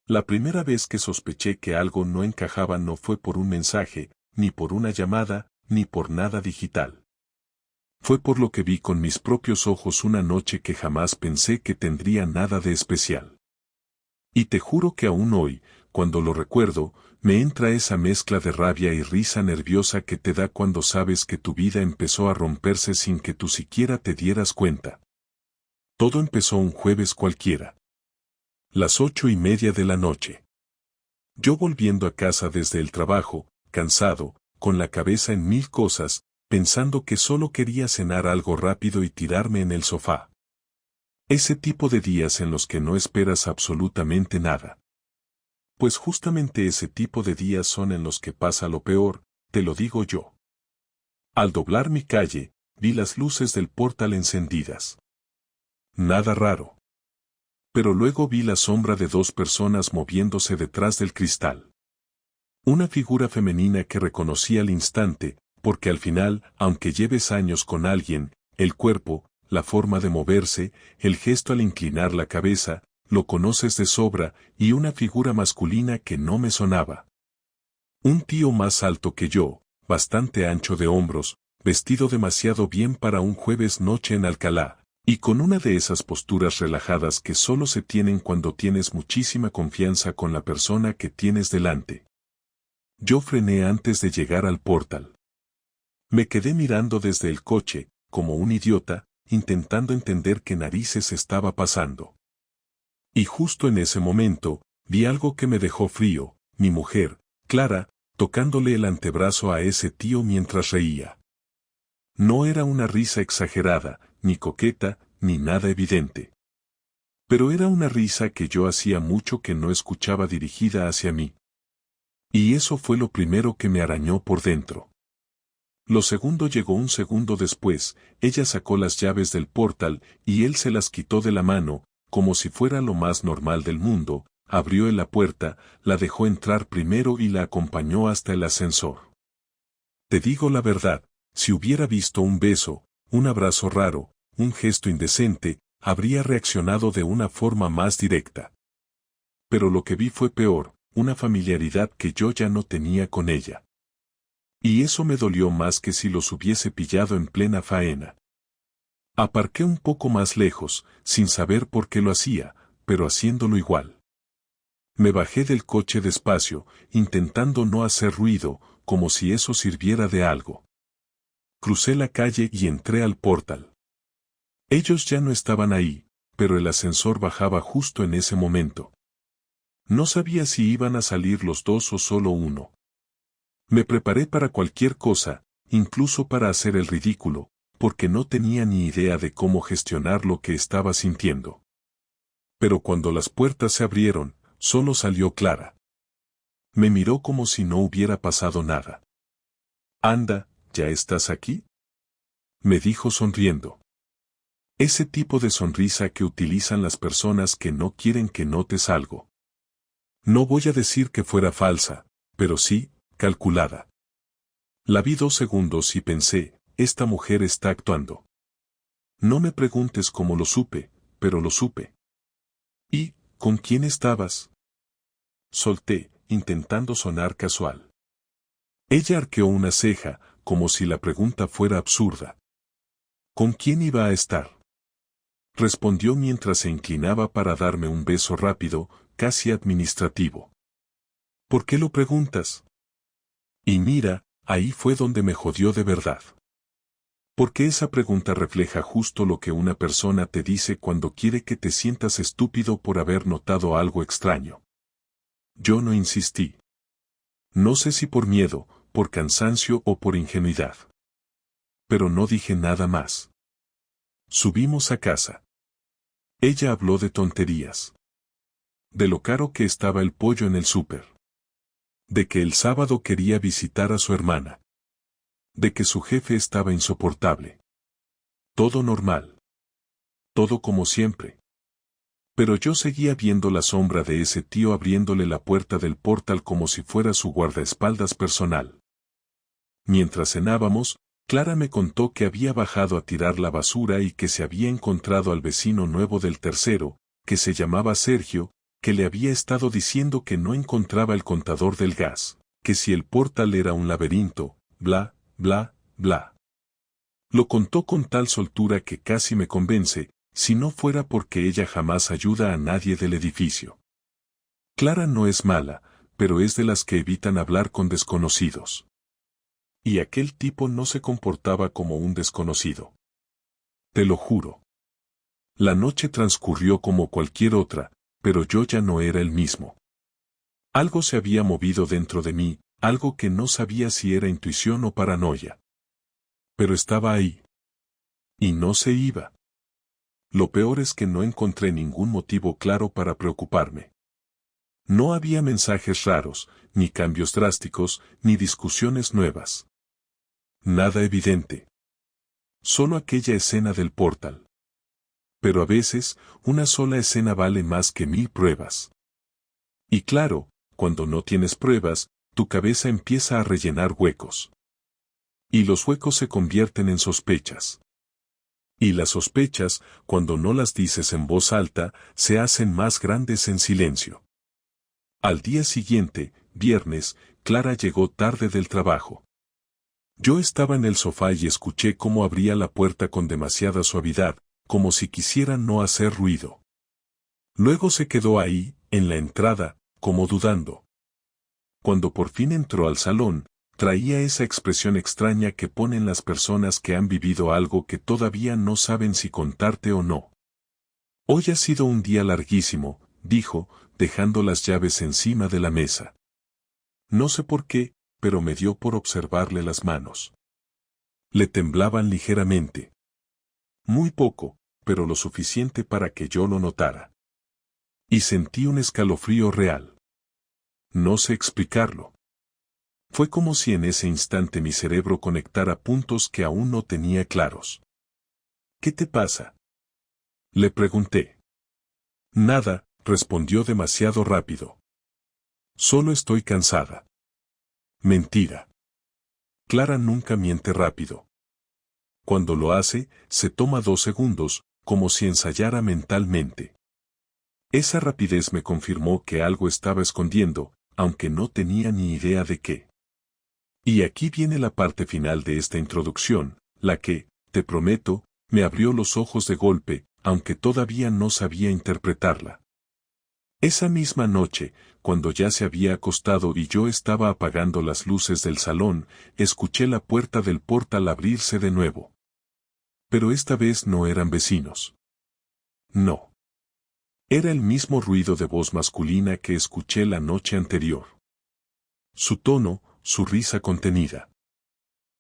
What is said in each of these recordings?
La primera vez que sospeché que algo no encajaba no fue por un mensaje, ni por una llamada, ni por nada digital. Fue por lo que vi con mis propios ojos una noche que jamás pensé que tendría nada de especial. Y te juro que aún hoy, cuando lo recuerdo, me entra esa mezcla de rabia y risa nerviosa que te da cuando sabes que tu vida empezó a romperse sin que tú siquiera te dieras cuenta. Todo empezó un jueves cualquiera. Las 8:30 de la noche. Yo volviendo a casa desde el trabajo, cansado, con la cabeza en mil cosas, pensando que solo quería cenar algo rápido y tirarme en el sofá. Ese tipo de días en los que no esperas absolutamente nada. Pues justamente ese tipo de días son en los que pasa lo peor, te lo digo yo. Al doblar mi calle, vi las luces del portal encendidas. Nada raro. Pero luego vi la sombra de dos personas moviéndose detrás del cristal. Una figura femenina que reconocí al instante, porque al final, aunque lleves años con alguien, el cuerpo, la forma de moverse, el gesto al inclinar la cabeza, lo conoces de sobra, y una figura masculina que no me sonaba. Un tío más alto que yo, bastante ancho de hombros, vestido demasiado bien para un jueves noche en Alcalá, y con una de esas posturas relajadas que solo se tienen cuando tienes muchísima confianza con la persona que tienes delante. Yo frené antes de llegar al portal. Me quedé mirando desde el coche, como un idiota, intentando entender qué narices estaba pasando. Y justo en ese momento, vi algo que me dejó frío, mi mujer, Clara, tocándole el antebrazo a ese tío mientras reía. No era una risa exagerada, ni coqueta, ni nada evidente. Pero era una risa que yo hacía mucho que no escuchaba dirigida hacia mí. Y eso fue lo primero que me arañó por dentro. Lo segundo llegó un segundo después, ella sacó las llaves del portal y él se las quitó de la mano, como si fuera lo más normal del mundo, abrió la puerta, la dejó entrar primero y la acompañó hasta el ascensor. Te digo la verdad, si hubiera visto un beso, un abrazo raro, un gesto indecente, habría reaccionado de una forma más directa. Pero lo que vi fue peor, una familiaridad que yo ya no tenía con ella. Y eso me dolió más que si los hubiese pillado en plena faena. Aparqué un poco más lejos, sin saber por qué lo hacía, pero haciéndolo igual. Me bajé del coche despacio, intentando no hacer ruido, como si eso sirviera de algo. Crucé la calle y entré al portal. Ellos ya no estaban ahí, pero el ascensor bajaba justo en ese momento. No sabía si iban a salir los dos o solo uno. Me preparé para cualquier cosa, incluso para hacer el ridículo, porque no tenía ni idea de cómo gestionar lo que estaba sintiendo. Pero cuando las puertas se abrieron, solo salió Clara. Me miró como si no hubiera pasado nada. «Anda, ¿ya estás aquí?», me dijo sonriendo. Ese tipo de sonrisa que utilizan las personas que no quieren que notes algo. No voy a decir que fuera falsa, pero sí, calculada. La vi 2 segundos y pensé, esta mujer está actuando. No me preguntes cómo lo supe, pero lo supe. ¿Y, con quién estabas?, solté, intentando sonar casual. Ella arqueó una ceja, como si la pregunta fuera absurda. ¿Con quién iba a estar?, respondió mientras se inclinaba para darme un beso rápido, casi administrativo. ¿Por qué lo preguntas? Y mira, ahí fue donde me jodió de verdad. Porque esa pregunta refleja justo lo que una persona te dice cuando quiere que te sientas estúpido por haber notado algo extraño. Yo no insistí. No sé si por miedo, por cansancio o por ingenuidad. Pero no dije nada más. Subimos a casa. Ella habló de tonterías. De lo caro que estaba el pollo en el súper. De que el sábado quería visitar a su hermana. De que su jefe estaba insoportable. Todo normal. Todo como siempre. Pero yo seguía viendo la sombra de ese tío abriéndole la puerta del portal como si fuera su guardaespaldas personal. Mientras cenábamos, Clara me contó que había bajado a tirar la basura y que se había encontrado al vecino nuevo del tercero, que se llamaba Sergio, que le había estado diciendo que no encontraba el contador del gas, que si el portal era un laberinto, bla, bla, bla. Lo contó con tal soltura que casi me convence, si no fuera porque ella jamás ayuda a nadie del edificio. Clara no es mala, pero es de las que evitan hablar con desconocidos. Y aquel tipo no se comportaba como un desconocido. Te lo juro. La noche transcurrió como cualquier otra, pero yo ya no era el mismo. Algo se había movido dentro de mí, algo que no sabía si era intuición o paranoia. Pero estaba ahí. Y no se iba. Lo peor es que no encontré ningún motivo claro para preocuparme. No había mensajes raros, ni cambios drásticos, ni discusiones nuevas. Nada evidente. Solo aquella escena del portal. Pero a veces, una sola escena vale más que 1000 pruebas. Y claro, cuando no tienes pruebas, tu cabeza empieza a rellenar huecos. Y los huecos se convierten en sospechas. Y las sospechas, cuando no las dices en voz alta, se hacen más grandes en silencio. Al día siguiente, viernes, Clara llegó tarde del trabajo. Yo estaba en el sofá y escuché cómo abría la puerta con demasiada suavidad, como si quisiera no hacer ruido. Luego se quedó ahí, en la entrada, como dudando. Cuando por fin entró al salón, traía esa expresión extraña que ponen las personas que han vivido algo que todavía no saben si contarte o no. Hoy ha sido un día larguísimo, dijo, dejando las llaves encima de la mesa. No sé por qué, pero me dio por observarle las manos. Le temblaban ligeramente. Muy poco, pero lo suficiente para que yo lo notara. Y sentí un escalofrío real. No sé explicarlo. Fue como si en ese instante mi cerebro conectara puntos que aún no tenía claros. ¿Qué te pasa?, le pregunté. Nada, respondió demasiado rápido. Solo estoy cansada. Mentira. Clara nunca miente rápido. Cuando lo hace, se toma 2 segundos, como si ensayara mentalmente. Esa rapidez me confirmó que algo estaba escondiendo, aunque no tenía ni idea de qué. Y aquí viene la parte final de esta introducción, la que, te prometo, me abrió los ojos de golpe, aunque todavía no sabía interpretarla. Esa misma noche, cuando ya se había acostado y yo estaba apagando las luces del salón, escuché la puerta del portal abrirse de nuevo. Pero esta vez no eran vecinos. No. Era el mismo ruido de voz masculina que escuché la noche anterior. Su tono, su risa contenida.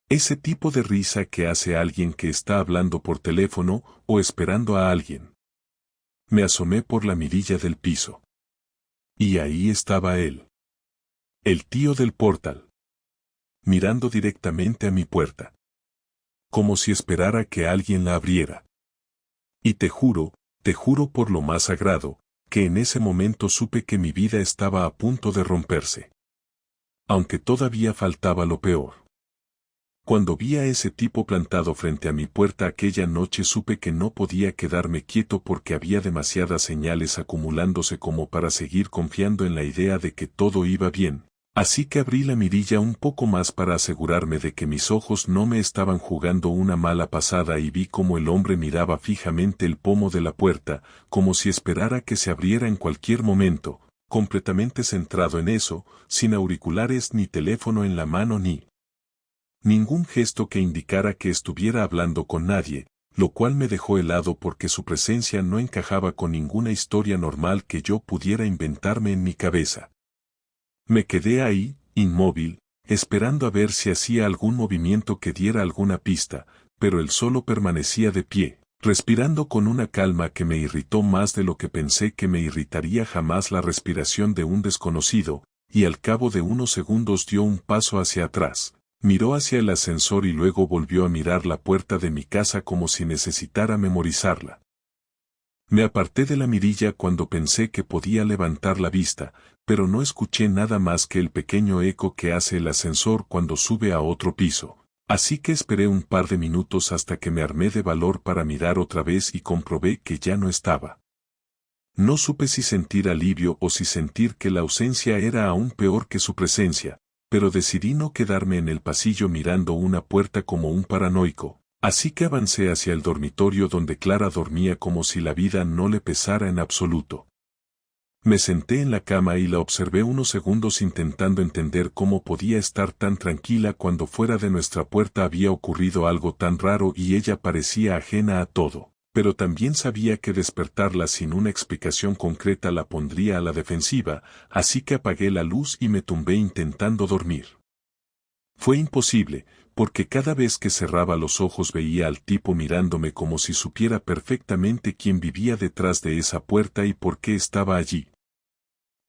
Ese tipo de risa que hace alguien que está hablando por teléfono o esperando a alguien. Me asomé por la mirilla del piso. Y ahí estaba él. El tío del portal. Mirando directamente a mi puerta. Como si esperara que alguien la abriera. Y te juro por lo más sagrado, que en ese momento supe que mi vida estaba a punto de romperse. Aunque todavía faltaba lo peor. Cuando vi a ese tipo plantado frente a mi puerta aquella noche supe que no podía quedarme quieto porque había demasiadas señales acumulándose como para seguir confiando en la idea de que todo iba bien, así que abrí la mirilla un poco más para asegurarme de que mis ojos no me estaban jugando una mala pasada y vi cómo el hombre miraba fijamente el pomo de la puerta, como si esperara que se abriera en cualquier momento, completamente centrado en eso, sin auriculares ni teléfono en la mano ni ningún gesto que indicara que estuviera hablando con nadie, lo cual me dejó helado porque su presencia no encajaba con ninguna historia normal que yo pudiera inventarme en mi cabeza. Me quedé ahí, inmóvil, esperando a ver si hacía algún movimiento que diera alguna pista, pero él solo permanecía de pie, respirando con una calma que me irritó más de lo que pensé que me irritaría jamás la respiración de un desconocido, y al cabo de unos segundos dio un paso hacia atrás. Miró hacia el ascensor y luego volvió a mirar la puerta de mi casa como si necesitara memorizarla. Me aparté de la mirilla cuando pensé que podía levantar la vista, pero no escuché nada más que el pequeño eco que hace el ascensor cuando sube a otro piso, así que esperé un par de minutos hasta que me armé de valor para mirar otra vez y comprobé que ya no estaba. No supe si sentir alivio o si sentir que la ausencia era aún peor que su presencia, pero decidí no quedarme en el pasillo mirando una puerta como un paranoico, así que avancé hacia el dormitorio donde Clara dormía como si la vida no le pesara en absoluto. Me senté en la cama y la observé unos segundos intentando entender cómo podía estar tan tranquila cuando fuera de nuestra puerta había ocurrido algo tan raro y ella parecía ajena a todo, pero también sabía que despertarla sin una explicación concreta la pondría a la defensiva, así que apagué la luz y me tumbé intentando dormir. Fue imposible, porque cada vez que cerraba los ojos veía al tipo mirándome como si supiera perfectamente quién vivía detrás de esa puerta y por qué estaba allí.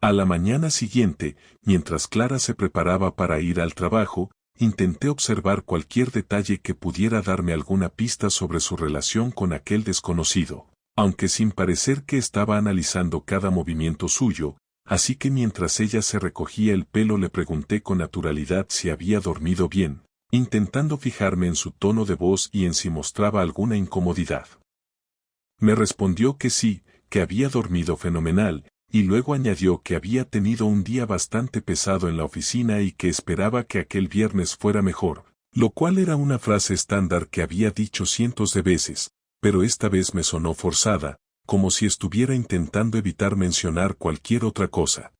A la mañana siguiente, mientras Clara se preparaba para ir al trabajo, intenté observar cualquier detalle que pudiera darme alguna pista sobre su relación con aquel desconocido, aunque sin parecer que estaba analizando cada movimiento suyo, así que mientras ella se recogía el pelo le pregunté con naturalidad si había dormido bien, intentando fijarme en su tono de voz y en si mostraba alguna incomodidad. Me respondió que sí, que había dormido fenomenal, y luego añadió que había tenido un día bastante pesado en la oficina y que esperaba que aquel viernes fuera mejor, lo cual era una frase estándar que había dicho cientos de veces, pero esta vez me sonó forzada, como si estuviera intentando evitar mencionar cualquier otra cosa.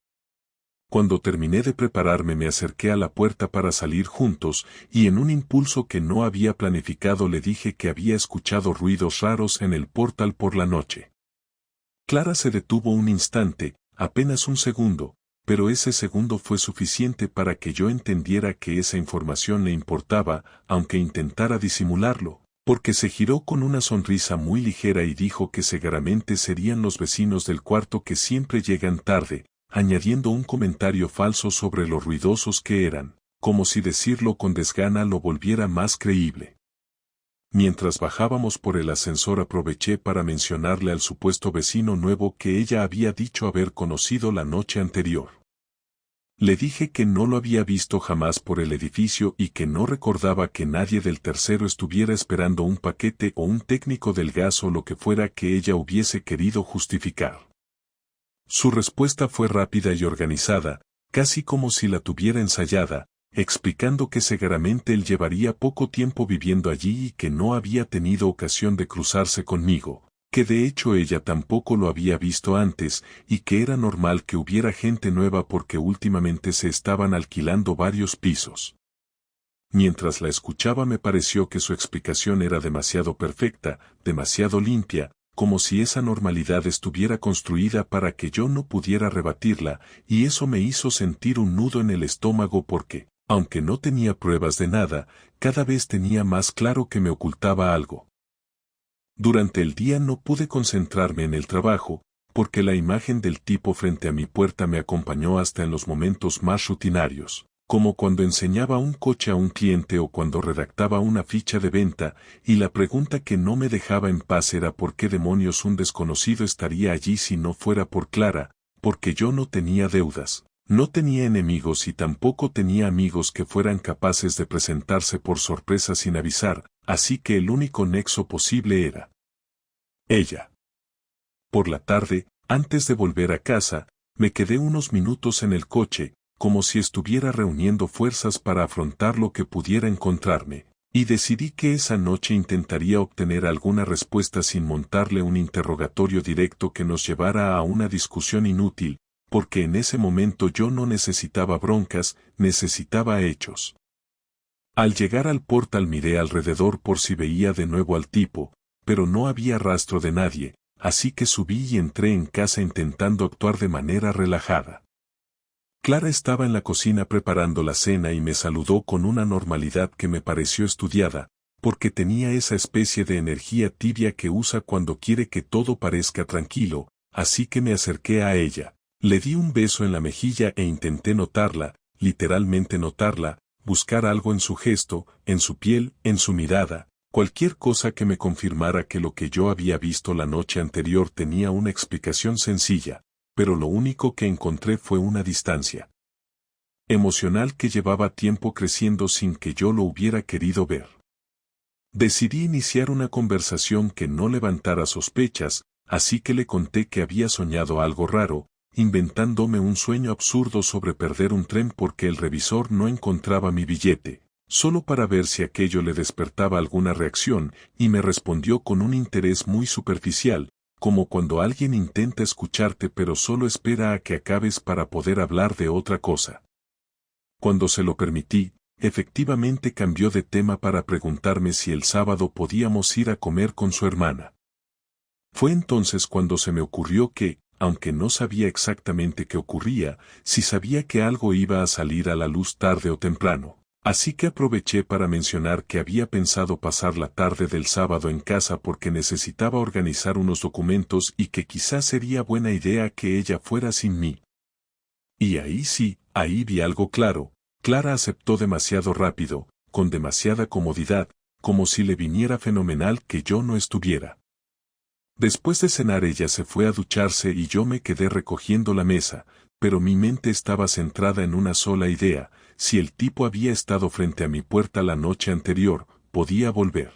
Cuando terminé de prepararme me acerqué a la puerta para salir juntos, y en un impulso que no había planificado le dije que había escuchado ruidos raros en el portal por la noche. Clara se detuvo un instante, apenas un segundo, pero ese segundo fue suficiente para que yo entendiera que esa información le importaba, aunque intentara disimularlo, porque se giró con una sonrisa muy ligera y dijo que seguramente serían los vecinos del cuarto que siempre llegan tarde, añadiendo un comentario falso sobre lo ruidosos que eran, como si decirlo con desgana lo volviera más creíble. Mientras bajábamos por el ascensor aproveché para mencionarle al supuesto vecino nuevo que ella había dicho haber conocido la noche anterior. Le dije que no lo había visto jamás por el edificio y que no recordaba que nadie del tercero estuviera esperando un paquete o un técnico del gas o lo que fuera que ella hubiese querido justificar. Su respuesta fue rápida y organizada, casi como si la tuviera ensayada, explicando que seguramente él llevaría poco tiempo viviendo allí y que no había tenido ocasión de cruzarse conmigo, que de hecho ella tampoco lo había visto antes y que era normal que hubiera gente nueva porque últimamente se estaban alquilando varios pisos. Mientras la escuchaba me pareció que su explicación era demasiado perfecta, demasiado limpia, como si esa normalidad estuviera construida para que yo no pudiera rebatirla, y eso me hizo sentir un nudo en el estómago porque, aunque no tenía pruebas de nada, cada vez tenía más claro que me ocultaba algo. Durante el día no pude concentrarme en el trabajo, porque la imagen del tipo frente a mi puerta me acompañó hasta en los momentos más rutinarios, como cuando enseñaba un coche a un cliente o cuando redactaba una ficha de venta, y la pregunta que no me dejaba en paz era por qué demonios un desconocido estaría allí si no fuera por Clara, porque yo no tenía deudas. No tenía enemigos y tampoco tenía amigos que fueran capaces de presentarse por sorpresa sin avisar, así que el único nexo posible era ella. Por la tarde, antes de volver a casa, me quedé unos minutos en el coche, como si estuviera reuniendo fuerzas para afrontar lo que pudiera encontrarme, y decidí que esa noche intentaría obtener alguna respuesta sin montarle un interrogatorio directo que nos llevara a una discusión inútil, porque en ese momento yo no necesitaba broncas, necesitaba hechos. Al llegar al portal miré alrededor por si veía de nuevo al tipo, pero no había rastro de nadie, así que subí y entré en casa intentando actuar de manera relajada. Clara estaba en la cocina preparando la cena y me saludó con una normalidad que me pareció estudiada, porque tenía esa especie de energía tibia que usa cuando quiere que todo parezca tranquilo, así que me acerqué a ella. Le di un beso en la mejilla e intenté notarla, literalmente notarla, buscar algo en su gesto, en su piel, en su mirada, cualquier cosa que me confirmara que lo que yo había visto la noche anterior tenía una explicación sencilla, pero lo único que encontré fue una distancia emocional que llevaba tiempo creciendo sin que yo lo hubiera querido ver. Decidí iniciar una conversación que no levantara sospechas, así que le conté que había soñado algo raro, inventándome un sueño absurdo sobre perder un tren porque el revisor no encontraba mi billete, solo para ver si aquello le despertaba alguna reacción, y me respondió con un interés muy superficial, como cuando alguien intenta escucharte pero solo espera a que acabes para poder hablar de otra cosa. Cuando se lo permití, efectivamente cambió de tema para preguntarme si el sábado podíamos ir a comer con su hermana. Fue entonces cuando se me ocurrió que, aunque no sabía exactamente qué ocurría, sí sabía que algo iba a salir a la luz tarde o temprano. Así que aproveché para mencionar que había pensado pasar la tarde del sábado en casa porque necesitaba organizar unos documentos y que quizás sería buena idea que ella fuera sin mí. Y ahí sí, ahí vi algo claro. Clara aceptó demasiado rápido, con demasiada comodidad, como si le viniera fenomenal que yo no estuviera. Después de cenar ella se fue a ducharse y yo me quedé recogiendo la mesa, pero mi mente estaba centrada en una sola idea: si el tipo había estado frente a mi puerta la noche anterior, podía volver.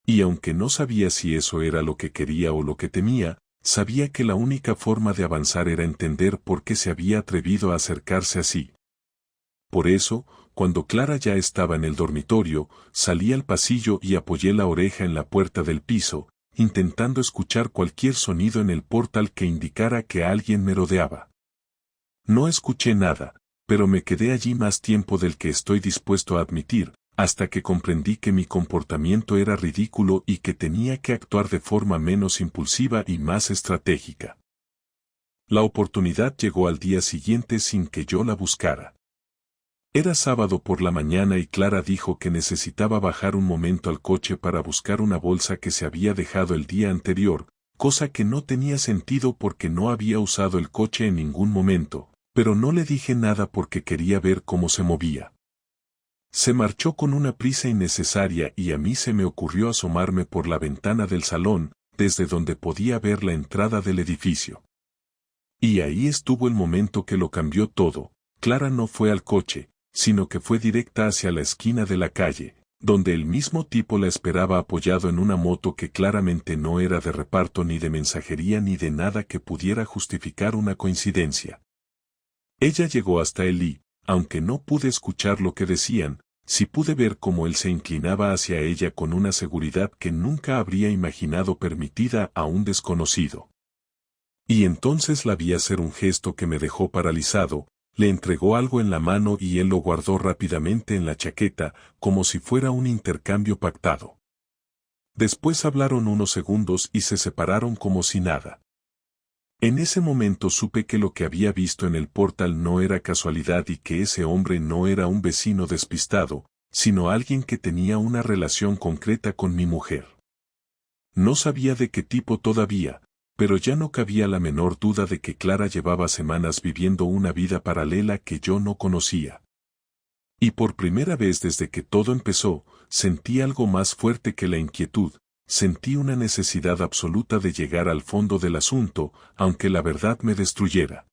Y aunque no sabía si eso era lo que quería o lo que temía, sabía que la única forma de avanzar era entender por qué se había atrevido a acercarse así. Por eso, cuando Clara ya estaba en el dormitorio, salí al pasillo y apoyé la oreja en la puerta del piso, intentando escuchar cualquier sonido en el portal que indicara que alguien merodeaba. No escuché nada, pero me quedé allí más tiempo del que estoy dispuesto a admitir, hasta que comprendí que mi comportamiento era ridículo y que tenía que actuar de forma menos impulsiva y más estratégica. La oportunidad llegó al día siguiente sin que yo la buscara. Era sábado por la mañana y Clara dijo que necesitaba bajar un momento al coche para buscar una bolsa que se había dejado el día anterior, cosa que no tenía sentido porque no había usado el coche en ningún momento, pero no le dije nada porque quería ver cómo se movía. Se marchó con una prisa innecesaria y a mí se me ocurrió asomarme por la ventana del salón, desde donde podía ver la entrada del edificio. Y ahí estuvo el momento que lo cambió todo. Clara no fue al coche, sino que fue directa hacia la esquina de la calle, donde el mismo tipo la esperaba apoyado en una moto que claramente no era de reparto ni de mensajería ni de nada que pudiera justificar una coincidencia. Ella llegó hasta él y, aunque no pude escuchar lo que decían, sí pude ver cómo él se inclinaba hacia ella con una seguridad que nunca habría imaginado permitida a un desconocido. Y entonces la vi hacer un gesto que me dejó paralizado. Le entregó algo en la mano y él lo guardó rápidamente en la chaqueta, como si fuera un intercambio pactado. Después hablaron unos segundos y se separaron como si nada. En ese momento supe que lo que había visto en el portal no era casualidad y que ese hombre no era un vecino despistado, sino alguien que tenía una relación concreta con mi mujer. No sabía de qué tipo todavía, pero ya no cabía la menor duda de que Clara llevaba semanas viviendo una vida paralela que yo no conocía. Y por primera vez desde que todo empezó, sentí algo más fuerte que la inquietud, sentí una necesidad absoluta de llegar al fondo del asunto, aunque la verdad me destruyera.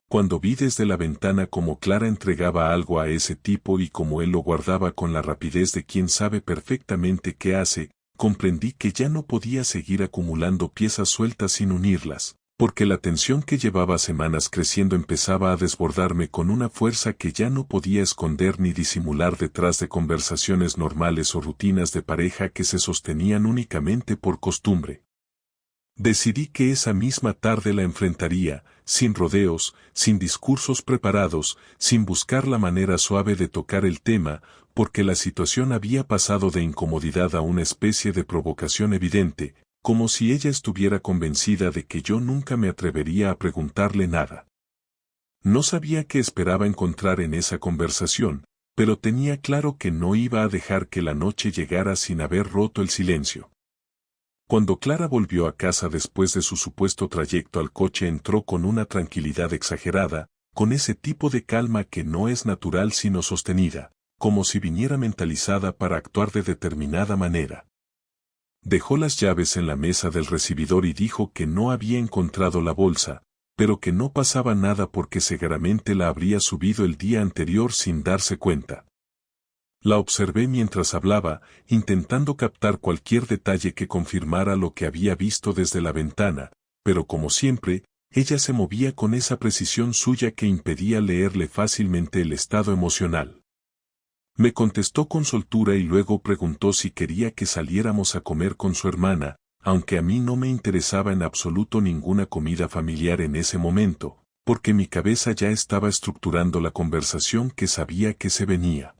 Cuando vi desde la ventana cómo Clara entregaba algo a ese tipo y cómo él lo guardaba con la rapidez de quien sabe perfectamente qué hace, comprendí que ya no podía seguir acumulando piezas sueltas sin unirlas, porque la tensión que llevaba semanas creciendo empezaba a desbordarme con una fuerza que ya no podía esconder ni disimular detrás de conversaciones normales o rutinas de pareja que se sostenían únicamente por costumbre. Decidí que esa misma tarde la enfrentaría, sin rodeos, sin discursos preparados, sin buscar la manera suave de tocar el tema, porque la situación había pasado de incomodidad a una especie de provocación evidente, como si ella estuviera convencida de que yo nunca me atrevería a preguntarle nada. No sabía qué esperaba encontrar en esa conversación, pero tenía claro que no iba a dejar que la noche llegara sin haber roto el silencio. Cuando Clara volvió a casa después de su supuesto trayecto al coche entró con una tranquilidad exagerada, con ese tipo de calma que no es natural sino sostenida, como si viniera mentalizada para actuar de determinada manera. Dejó las llaves en la mesa del recibidor y dijo que no había encontrado la bolsa, pero que no pasaba nada porque seguramente la habría subido el día anterior sin darse cuenta. La observé mientras hablaba, intentando captar cualquier detalle que confirmara lo que había visto desde la ventana, pero como siempre, ella se movía con esa precisión suya que impedía leerle fácilmente el estado emocional. Me contestó con soltura y luego preguntó si quería que saliéramos a comer con su hermana, aunque a mí no me interesaba en absoluto ninguna comida familiar en ese momento, porque mi cabeza ya estaba estructurando la conversación que sabía que se venía.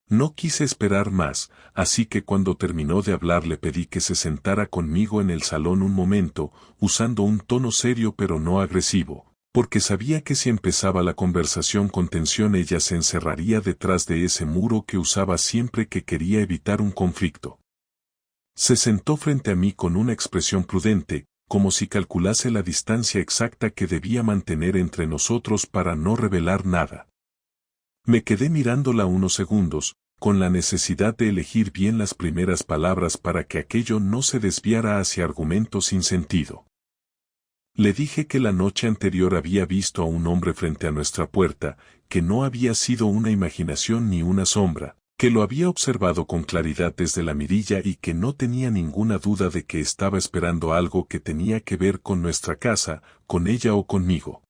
No quise esperar más, así que cuando terminó de hablar le pedí que se sentara conmigo en el salón un momento, usando un tono serio pero no agresivo, porque sabía que si empezaba la conversación con tensión ella se encerraría detrás de ese muro que usaba siempre que quería evitar un conflicto. Se sentó frente a mí con una expresión prudente, como si calculase la distancia exacta que debía mantener entre nosotros para no revelar nada. Me quedé mirándola unos segundos, con la necesidad de elegir bien las primeras palabras para que aquello no se desviara hacia argumentos sin sentido. Le dije que la noche anterior había visto a un hombre frente a nuestra puerta, que no había sido una imaginación ni una sombra, que lo había observado con claridad desde la mirilla y que no tenía ninguna duda de que estaba esperando algo que tenía que ver con nuestra casa, con ella o conmigo.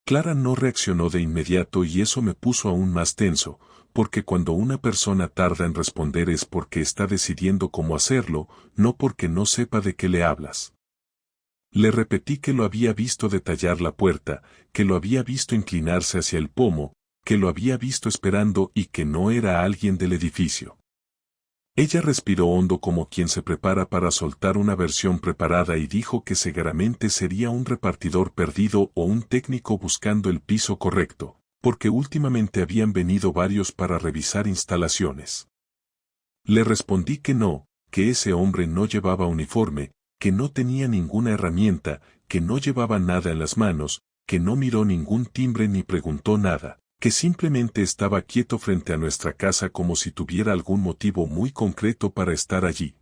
Clara no reaccionó de inmediato y eso me puso aún más tenso, porque cuando una persona tarda en responder es porque está decidiendo cómo hacerlo, no porque no sepa de qué le hablas. Le repetí que lo había visto detallar la puerta, que lo había visto inclinarse hacia el pomo, que lo había visto esperando y que no era alguien del edificio. Ella respiró hondo como quien se prepara para soltar una versión preparada y dijo que seguramente sería un repartidor perdido o un técnico buscando el piso correcto, porque últimamente habían venido varios para revisar instalaciones. Le respondí que no, que ese hombre no llevaba uniforme, que no tenía ninguna herramienta, que no llevaba nada en las manos, que no miró ningún timbre ni preguntó nada, que simplemente estaba quieto frente a nuestra casa como si tuviera algún motivo muy concreto para estar allí.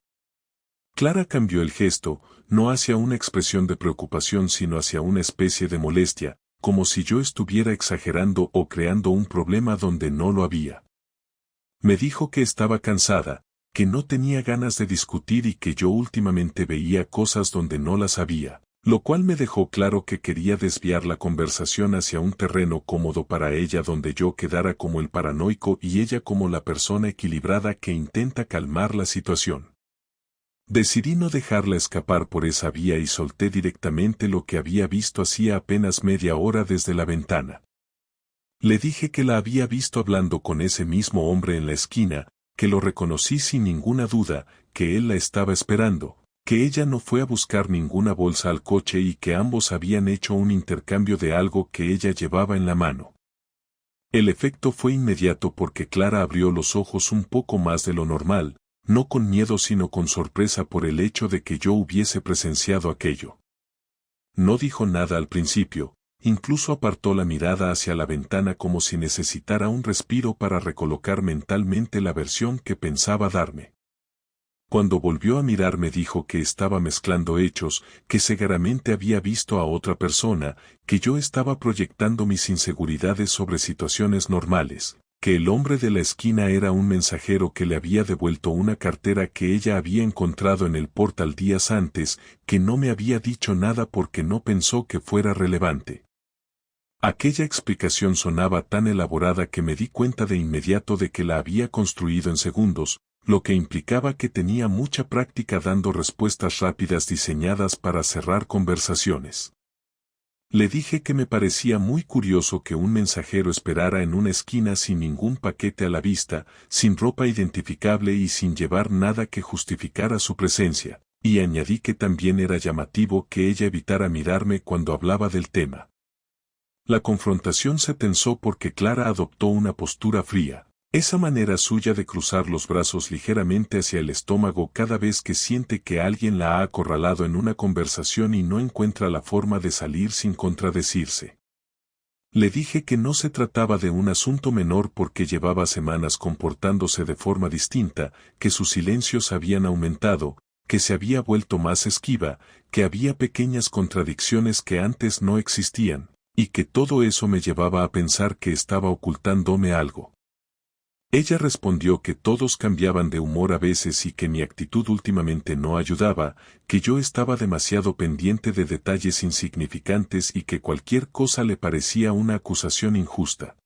Clara cambió el gesto, no hacia una expresión de preocupación sino hacia una especie de molestia, como si yo estuviera exagerando o creando un problema donde no lo había. Me dijo que estaba cansada, que no tenía ganas de discutir y que yo últimamente veía cosas donde no las había, lo cual me dejó claro que quería desviar la conversación hacia un terreno cómodo para ella donde yo quedara como el paranoico y ella como la persona equilibrada que intenta calmar la situación. Decidí no dejarla escapar por esa vía y solté directamente lo que había visto hacía apenas media hora desde la ventana. Le dije que la había visto hablando con ese mismo hombre en la esquina, que lo reconocí sin ninguna duda, que él la estaba esperando, que ella no fue a buscar ninguna bolsa al coche y que ambos habían hecho un intercambio de algo que ella llevaba en la mano. El efecto fue inmediato porque Clara abrió los ojos un poco más de lo normal, no con miedo sino con sorpresa por el hecho de que yo hubiese presenciado aquello. No dijo nada al principio, incluso apartó la mirada hacia la ventana como si necesitara un respiro para recolocar mentalmente la versión que pensaba darme. Cuando volvió a mirarme dijo que estaba mezclando hechos, que seguramente había visto a otra persona, que yo estaba proyectando mis inseguridades sobre situaciones normales, que el hombre de la esquina era un mensajero que le había devuelto una cartera que ella había encontrado en el portal días antes, que no me había dicho nada porque no pensó que fuera relevante. Aquella explicación sonaba tan elaborada que me di cuenta de inmediato de que la había construido en segundos, lo que implicaba que tenía mucha práctica dando respuestas rápidas diseñadas para cerrar conversaciones. Le dije que me parecía muy curioso que un mensajero esperara en una esquina sin ningún paquete a la vista, sin ropa identificable y sin llevar nada que justificara su presencia, y añadí que también era llamativo que ella evitara mirarme cuando hablaba del tema. La confrontación se tensó porque Clara adoptó una postura fría. Esa manera suya de cruzar los brazos ligeramente hacia el estómago cada vez que siente que alguien la ha acorralado en una conversación y no encuentra la forma de salir sin contradecirse. Le dije que no se trataba de un asunto menor porque llevaba semanas comportándose de forma distinta, que sus silencios habían aumentado, que se había vuelto más esquiva, que había pequeñas contradicciones que antes no existían, y que todo eso me llevaba a pensar que estaba ocultándome algo. Ella respondió que todos cambiaban de humor a veces y que mi actitud últimamente no ayudaba, que yo estaba demasiado pendiente de detalles insignificantes y que cualquier cosa le parecía una acusación injusta.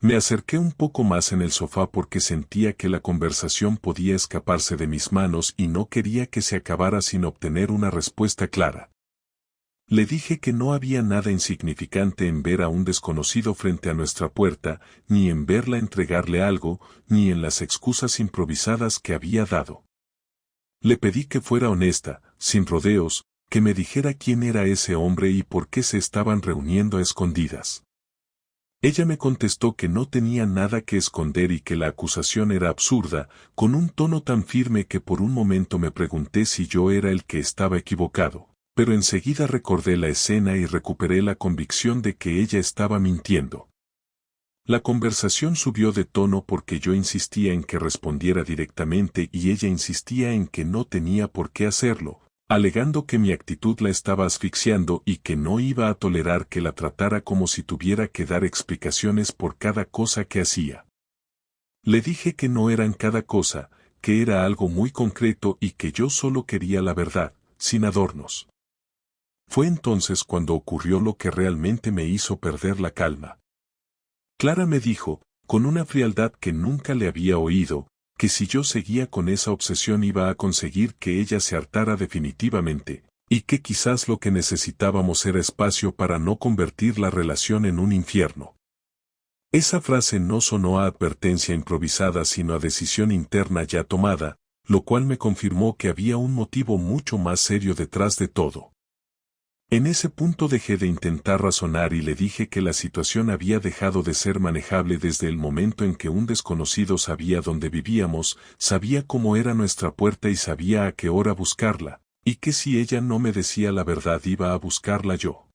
Me acerqué un poco más en el sofá porque sentía que la conversación podía escaparse de mis manos y no quería que se acabara sin obtener una respuesta clara. Le dije que no había nada insignificante en ver a un desconocido frente a nuestra puerta, ni en verla entregarle algo, ni en las excusas improvisadas que había dado. Le pedí que fuera honesta, sin rodeos, que me dijera quién era ese hombre y por qué se estaban reuniendo a escondidas. Ella me contestó que no tenía nada que esconder y que la acusación era absurda, con un tono tan firme que por un momento me pregunté si yo era el que estaba equivocado, pero enseguida recordé la escena y recuperé la convicción de que ella estaba mintiendo. La conversación subió de tono porque yo insistía en que respondiera directamente y ella insistía en que no tenía por qué hacerlo, alegando que mi actitud la estaba asfixiando y que no iba a tolerar que la tratara como si tuviera que dar explicaciones por cada cosa que hacía. Le dije que no eran cada cosa, que era algo muy concreto y que yo solo quería la verdad, sin adornos. Fue entonces cuando ocurrió lo que realmente me hizo perder la calma. Clara me dijo, con una frialdad que nunca le había oído, que si yo seguía con esa obsesión iba a conseguir que ella se hartara definitivamente, y que quizás lo que necesitábamos era espacio para no convertir la relación en un infierno. Esa frase no sonó a advertencia improvisada sino a decisión interna ya tomada, lo cual me confirmó que había un motivo mucho más serio detrás de todo. En ese punto dejé de intentar razonar y le dije que la situación había dejado de ser manejable desde el momento en que un desconocido sabía dónde vivíamos, sabía cómo era nuestra puerta y sabía a qué hora buscarla, y que si ella no me decía la verdad iba a buscarla yo.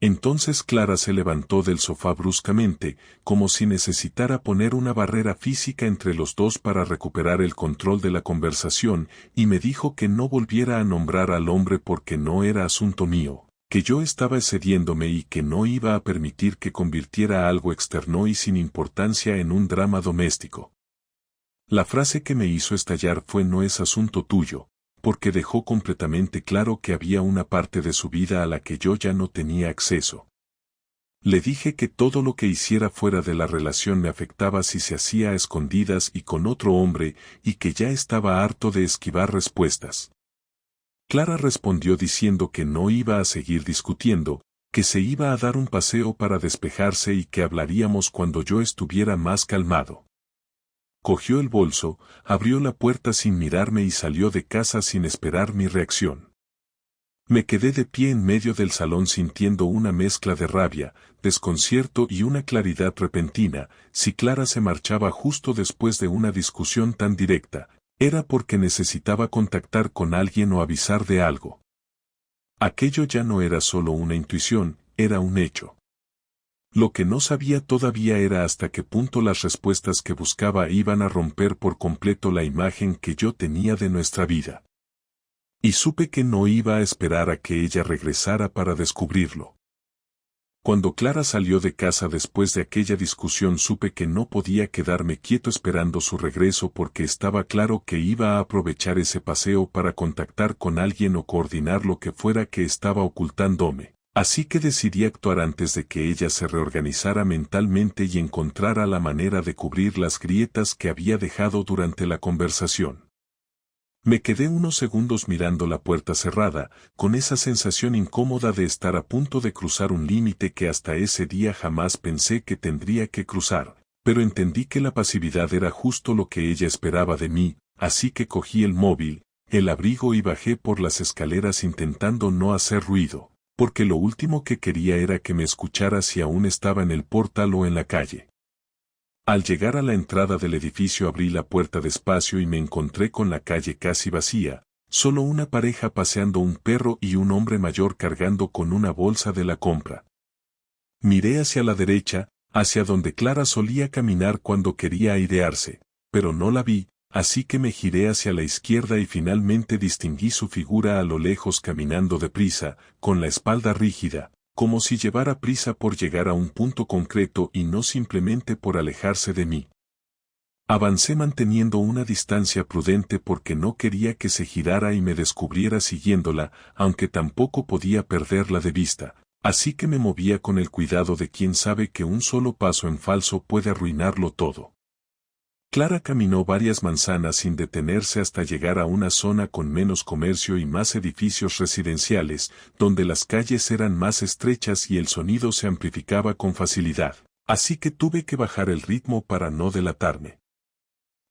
Entonces Clara se levantó del sofá bruscamente, como si necesitara poner una barrera física entre los dos para recuperar el control de la conversación, y me dijo que no volviera a nombrar al hombre porque no era asunto mío, que yo estaba excediéndome y que no iba a permitir que convirtiera algo externo y sin importancia en un drama doméstico. La frase que me hizo estallar fue "no es asunto tuyo", porque dejó completamente claro que había una parte de su vida a la que yo ya no tenía acceso. Le dije que todo lo que hiciera fuera de la relación me afectaba si se hacía a escondidas y con otro hombre, y que ya estaba harto de esquivar respuestas. Clara respondió diciendo que no iba a seguir discutiendo, que se iba a dar un paseo para despejarse y que hablaríamos cuando yo estuviera más calmado. Cogió el bolso, abrió la puerta sin mirarme y salió de casa sin esperar mi reacción. Me quedé de pie en medio del salón sintiendo una mezcla de rabia, desconcierto y una claridad repentina. Si Clara se marchaba justo después de una discusión tan directa, era porque necesitaba contactar con alguien o avisar de algo. Aquello ya no era solo una intuición, era un hecho. Lo que no sabía todavía era hasta qué punto las respuestas que buscaba iban a romper por completo la imagen que yo tenía de nuestra vida. Y supe que no iba a esperar a que ella regresara para descubrirlo. Cuando Clara salió de casa después de aquella discusión supe que no podía quedarme quieto esperando su regreso porque estaba claro que iba a aprovechar ese paseo para contactar con alguien o coordinar lo que fuera que estaba ocultándome. Así que decidí actuar antes de que ella se reorganizara mentalmente y encontrara la manera de cubrir las grietas que había dejado durante la conversación. Me quedé unos segundos mirando la puerta cerrada, con esa sensación incómoda de estar a punto de cruzar un límite que hasta ese día jamás pensé que tendría que cruzar, pero entendí que la pasividad era justo lo que ella esperaba de mí, así que cogí el móvil, el abrigo y bajé por las escaleras intentando no hacer ruido, porque lo último que quería era que me escuchara si aún estaba en el portal o en la calle. Al llegar a la entrada del edificio abrí la puerta despacio y me encontré con la calle casi vacía, solo una pareja paseando un perro y un hombre mayor cargando con una bolsa de la compra. Miré hacia la derecha, hacia donde Clara solía caminar cuando quería airearse, pero no la vi, así que me giré hacia la izquierda y finalmente distinguí su figura a lo lejos caminando deprisa, con la espalda rígida, como si llevara prisa por llegar a un punto concreto y no simplemente por alejarse de mí. Avancé manteniendo una distancia prudente porque no quería que se girara y me descubriera siguiéndola, aunque tampoco podía perderla de vista, así que me movía con el cuidado de quien sabe que un solo paso en falso puede arruinarlo todo. Clara caminó varias manzanas sin detenerse hasta llegar a una zona con menos comercio y más edificios residenciales, donde las calles eran más estrechas y el sonido se amplificaba con facilidad, así que tuve que bajar el ritmo para no delatarme.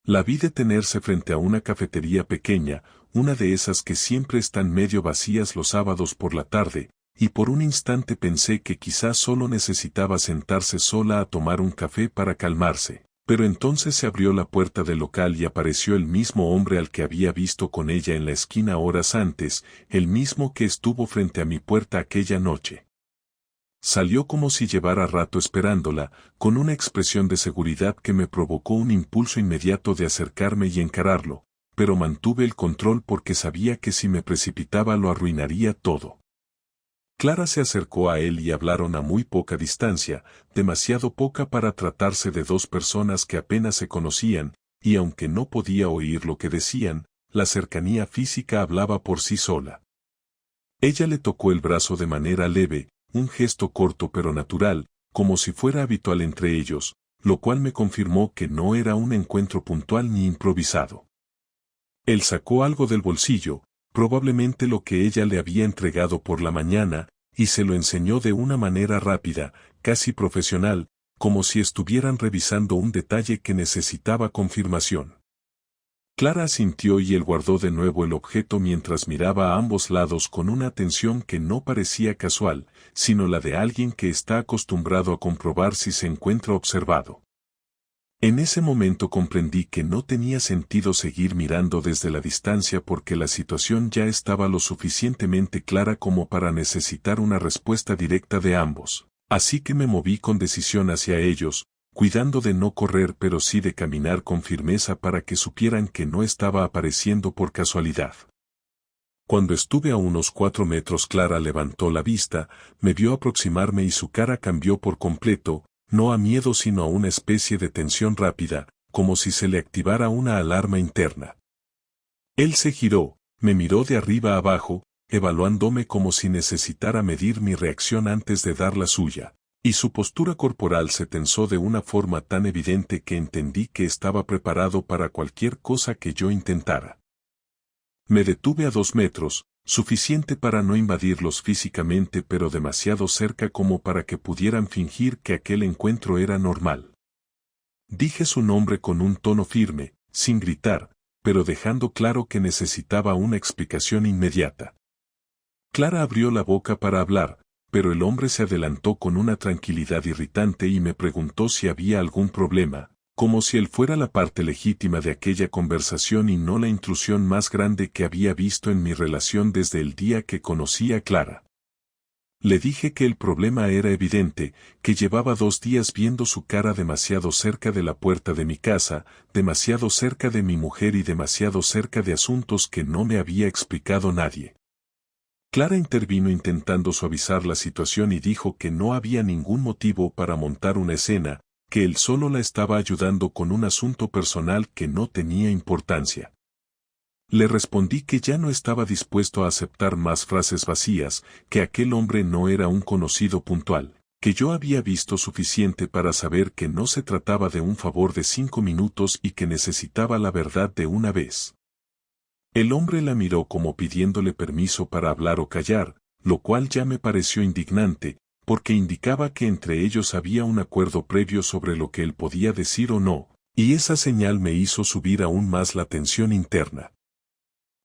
La vi detenerse frente a una cafetería pequeña, una de esas que siempre están medio vacías los sábados por la tarde, y por un instante pensé que quizás solo necesitaba sentarse sola a tomar un café para calmarse, pero entonces se abrió la puerta del local y apareció el mismo hombre al que había visto con ella en la esquina horas antes, el mismo que estuvo frente a mi puerta aquella noche. Salió como si llevara rato esperándola, con una expresión de seguridad que me provocó un impulso inmediato de acercarme y encararlo, pero mantuve el control porque sabía que si me precipitaba lo arruinaría todo. Clara se acercó a él y hablaron a muy poca distancia, demasiado poca para tratarse de dos personas que apenas se conocían, y aunque no podía oír lo que decían, la cercanía física hablaba por sí sola. Ella le tocó el brazo de manera leve, un gesto corto pero natural, como si fuera habitual entre ellos, lo cual me confirmó que no era un encuentro puntual ni improvisado. Él sacó algo del bolsillo, probablemente lo que ella le había entregado por la mañana, y se lo enseñó de una manera rápida, casi profesional, como si estuvieran revisando un detalle que necesitaba confirmación. Clara asintió y él guardó de nuevo el objeto mientras miraba a ambos lados con una atención que no parecía casual, sino la de alguien que está acostumbrado a comprobar si se encuentra observado. En ese momento comprendí que no tenía sentido seguir mirando desde la distancia porque la situación ya estaba lo suficientemente clara como para necesitar una respuesta directa de ambos, así que me moví con decisión hacia ellos, cuidando de no correr pero sí de caminar con firmeza para que supieran que no estaba apareciendo por casualidad. Cuando estuve a unos 4 metros Clara levantó la vista, me vio aproximarme y su cara cambió por completo, no a miedo sino a una especie de tensión rápida, como si se le activara una alarma interna. Él se giró, me miró de arriba a abajo, evaluándome como si necesitara medir mi reacción antes de dar la suya. Y su postura corporal se tensó de una forma tan evidente que entendí que estaba preparado para cualquier cosa que yo intentara. Me detuve a 2 metros, suficiente para no invadirlos físicamente pero demasiado cerca como para que pudieran fingir que aquel encuentro era normal. Dije su nombre con un tono firme, sin gritar, pero dejando claro que necesitaba una explicación inmediata. Clara abrió la boca para hablar, pero el hombre se adelantó con una tranquilidad irritante y me preguntó si había algún problema, como si él fuera la parte legítima de aquella conversación y no la intrusión más grande que había visto en mi relación desde el día que conocí a Clara. Le dije que el problema era evidente, que llevaba 2 días viendo su cara demasiado cerca de la puerta de mi casa, demasiado cerca de mi mujer y demasiado cerca de asuntos que no me había explicado nadie. Clara intervino intentando suavizar la situación y dijo que no había ningún motivo para montar una escena, que él solo la estaba ayudando con un asunto personal que no tenía importancia. Le respondí que ya no estaba dispuesto a aceptar más frases vacías, que aquel hombre no era un conocido puntual, que yo había visto suficiente para saber que no se trataba de un favor de 5 minutos y que necesitaba la verdad de una vez. El hombre la miró como pidiéndole permiso para hablar o callar, lo cual ya me pareció indignante, porque indicaba que entre ellos había un acuerdo previo sobre lo que él podía decir o no, y esa señal me hizo subir aún más la tensión interna.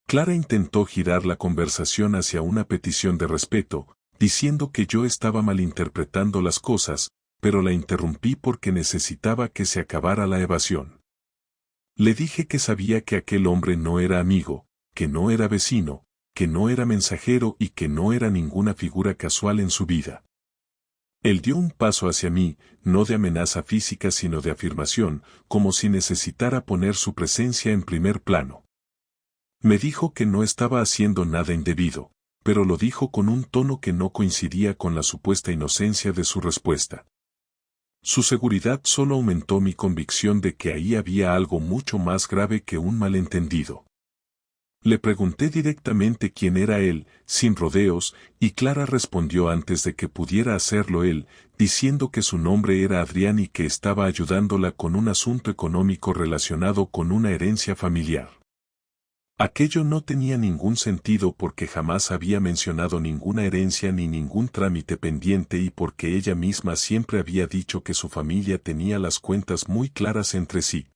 Clara intentó girar la conversación hacia una petición de respeto, diciendo que yo estaba malinterpretando las cosas, pero la interrumpí porque necesitaba que se acabara la evasión. Le dije que sabía que aquel hombre no era amigo, que no era vecino, que no era mensajero y que no era ninguna figura casual en su vida. Él dio un paso hacia mí, no de amenaza física sino de afirmación, como si necesitara poner su presencia en primer plano. Me dijo que no estaba haciendo nada indebido, pero lo dijo con un tono que no coincidía con la supuesta inocencia de su respuesta. Su seguridad solo aumentó mi convicción de que ahí había algo mucho más grave que un malentendido. Le pregunté directamente quién era él, sin rodeos, y Clara respondió antes de que pudiera hacerlo él, diciendo que su nombre era Adrián y que estaba ayudándola con un asunto económico relacionado con una herencia familiar. Aquello no tenía ningún sentido porque jamás había mencionado ninguna herencia ni ningún trámite pendiente y porque ella misma siempre había dicho que su familia tenía las cuentas muy claras entre sí.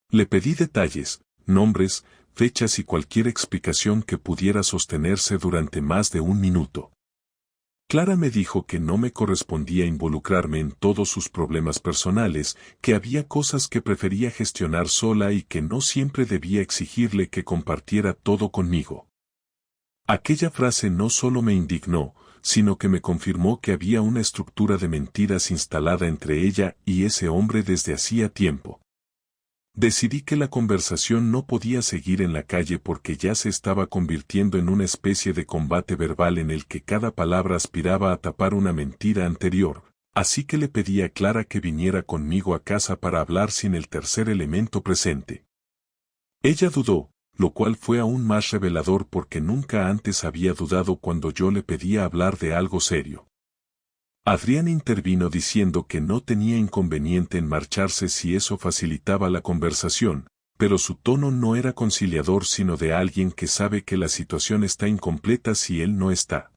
Le pedí detalles, nombres, fechas y cualquier explicación que pudiera sostenerse durante más de un minuto. Clara me dijo que no me correspondía involucrarme en todos sus problemas personales, que había cosas que prefería gestionar sola y que no siempre debía exigirle que compartiera todo conmigo. Aquella frase no solo me indignó, sino que me confirmó que había una estructura de mentiras instalada entre ella y ese hombre desde hacía tiempo. Decidí que la conversación no podía seguir en la calle porque ya se estaba convirtiendo en una especie de combate verbal en el que cada palabra aspiraba a tapar una mentira anterior, así que le pedí a Clara que viniera conmigo a casa para hablar sin el tercer elemento presente. Ella dudó, lo cual fue aún más revelador porque nunca antes había dudado cuando yo le pedía hablar de algo serio. Adrián intervino diciendo que no tenía inconveniente en marcharse si eso facilitaba la conversación, pero su tono no era conciliador sino de alguien que sabe que la situación está incompleta si él no está.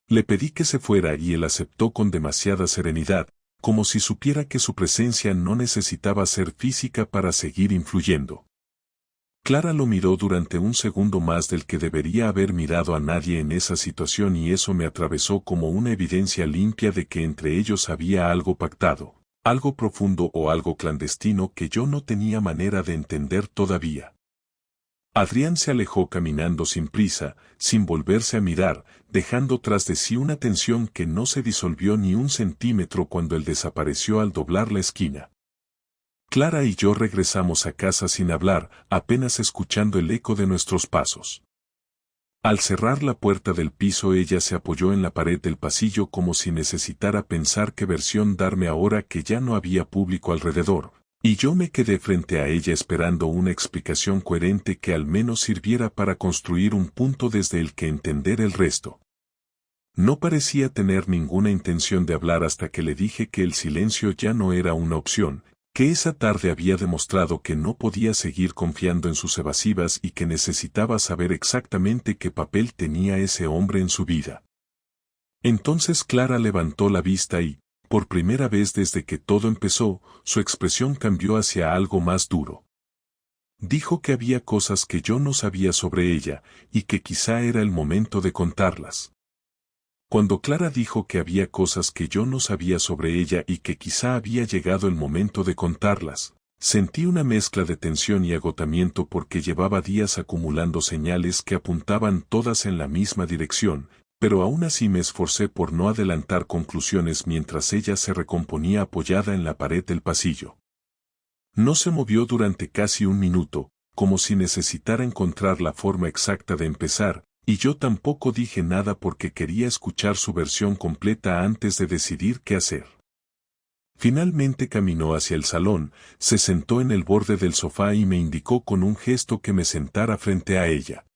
Le pedí que se fuera y él aceptó con demasiada serenidad, como si supiera que su presencia no necesitaba ser física para seguir influyendo. Clara lo miró durante un segundo más del que debería haber mirado a nadie en esa situación y eso me atravesó como una evidencia limpia de que entre ellos había algo pactado, algo profundo o algo clandestino que yo no tenía manera de entender todavía. Adrián se alejó caminando sin prisa, sin volverse a mirar, dejando tras de sí una tensión que no se disolvió ni un centímetro cuando él desapareció al doblar la esquina. Clara y yo regresamos a casa sin hablar, apenas escuchando el eco de nuestros pasos. Al cerrar la puerta del piso ella se apoyó en la pared del pasillo como si necesitara pensar qué versión darme ahora que ya no había público alrededor, y yo me quedé frente a ella esperando una explicación coherente que al menos sirviera para construir un punto desde el que entender el resto. No parecía tener ninguna intención de hablar hasta que le dije que el silencio ya no era una opción, que esa tarde había demostrado que no podía seguir confiando en sus evasivas y que necesitaba saber exactamente qué papel tenía ese hombre en su vida. Entonces Clara levantó la vista y, por primera vez desde que todo empezó, su expresión cambió hacia algo más duro. Dijo que había cosas que yo no sabía sobre ella, y que quizá era el momento de contarlas. Cuando Clara dijo que había cosas que yo no sabía sobre ella y que quizá había llegado el momento de contarlas, sentí una mezcla de tensión y agotamiento porque llevaba días acumulando señales que apuntaban todas en la misma dirección, pero aún así me esforcé por no adelantar conclusiones mientras ella se recomponía apoyada en la pared del pasillo. No se movió durante casi un minuto, como si necesitara encontrar la forma exacta de empezar, y yo tampoco dije nada porque quería escuchar su versión completa antes de decidir qué hacer. Finalmente caminó hacia el salón, se sentó en el borde del sofá y me indicó con un gesto que me sentara frente a ella.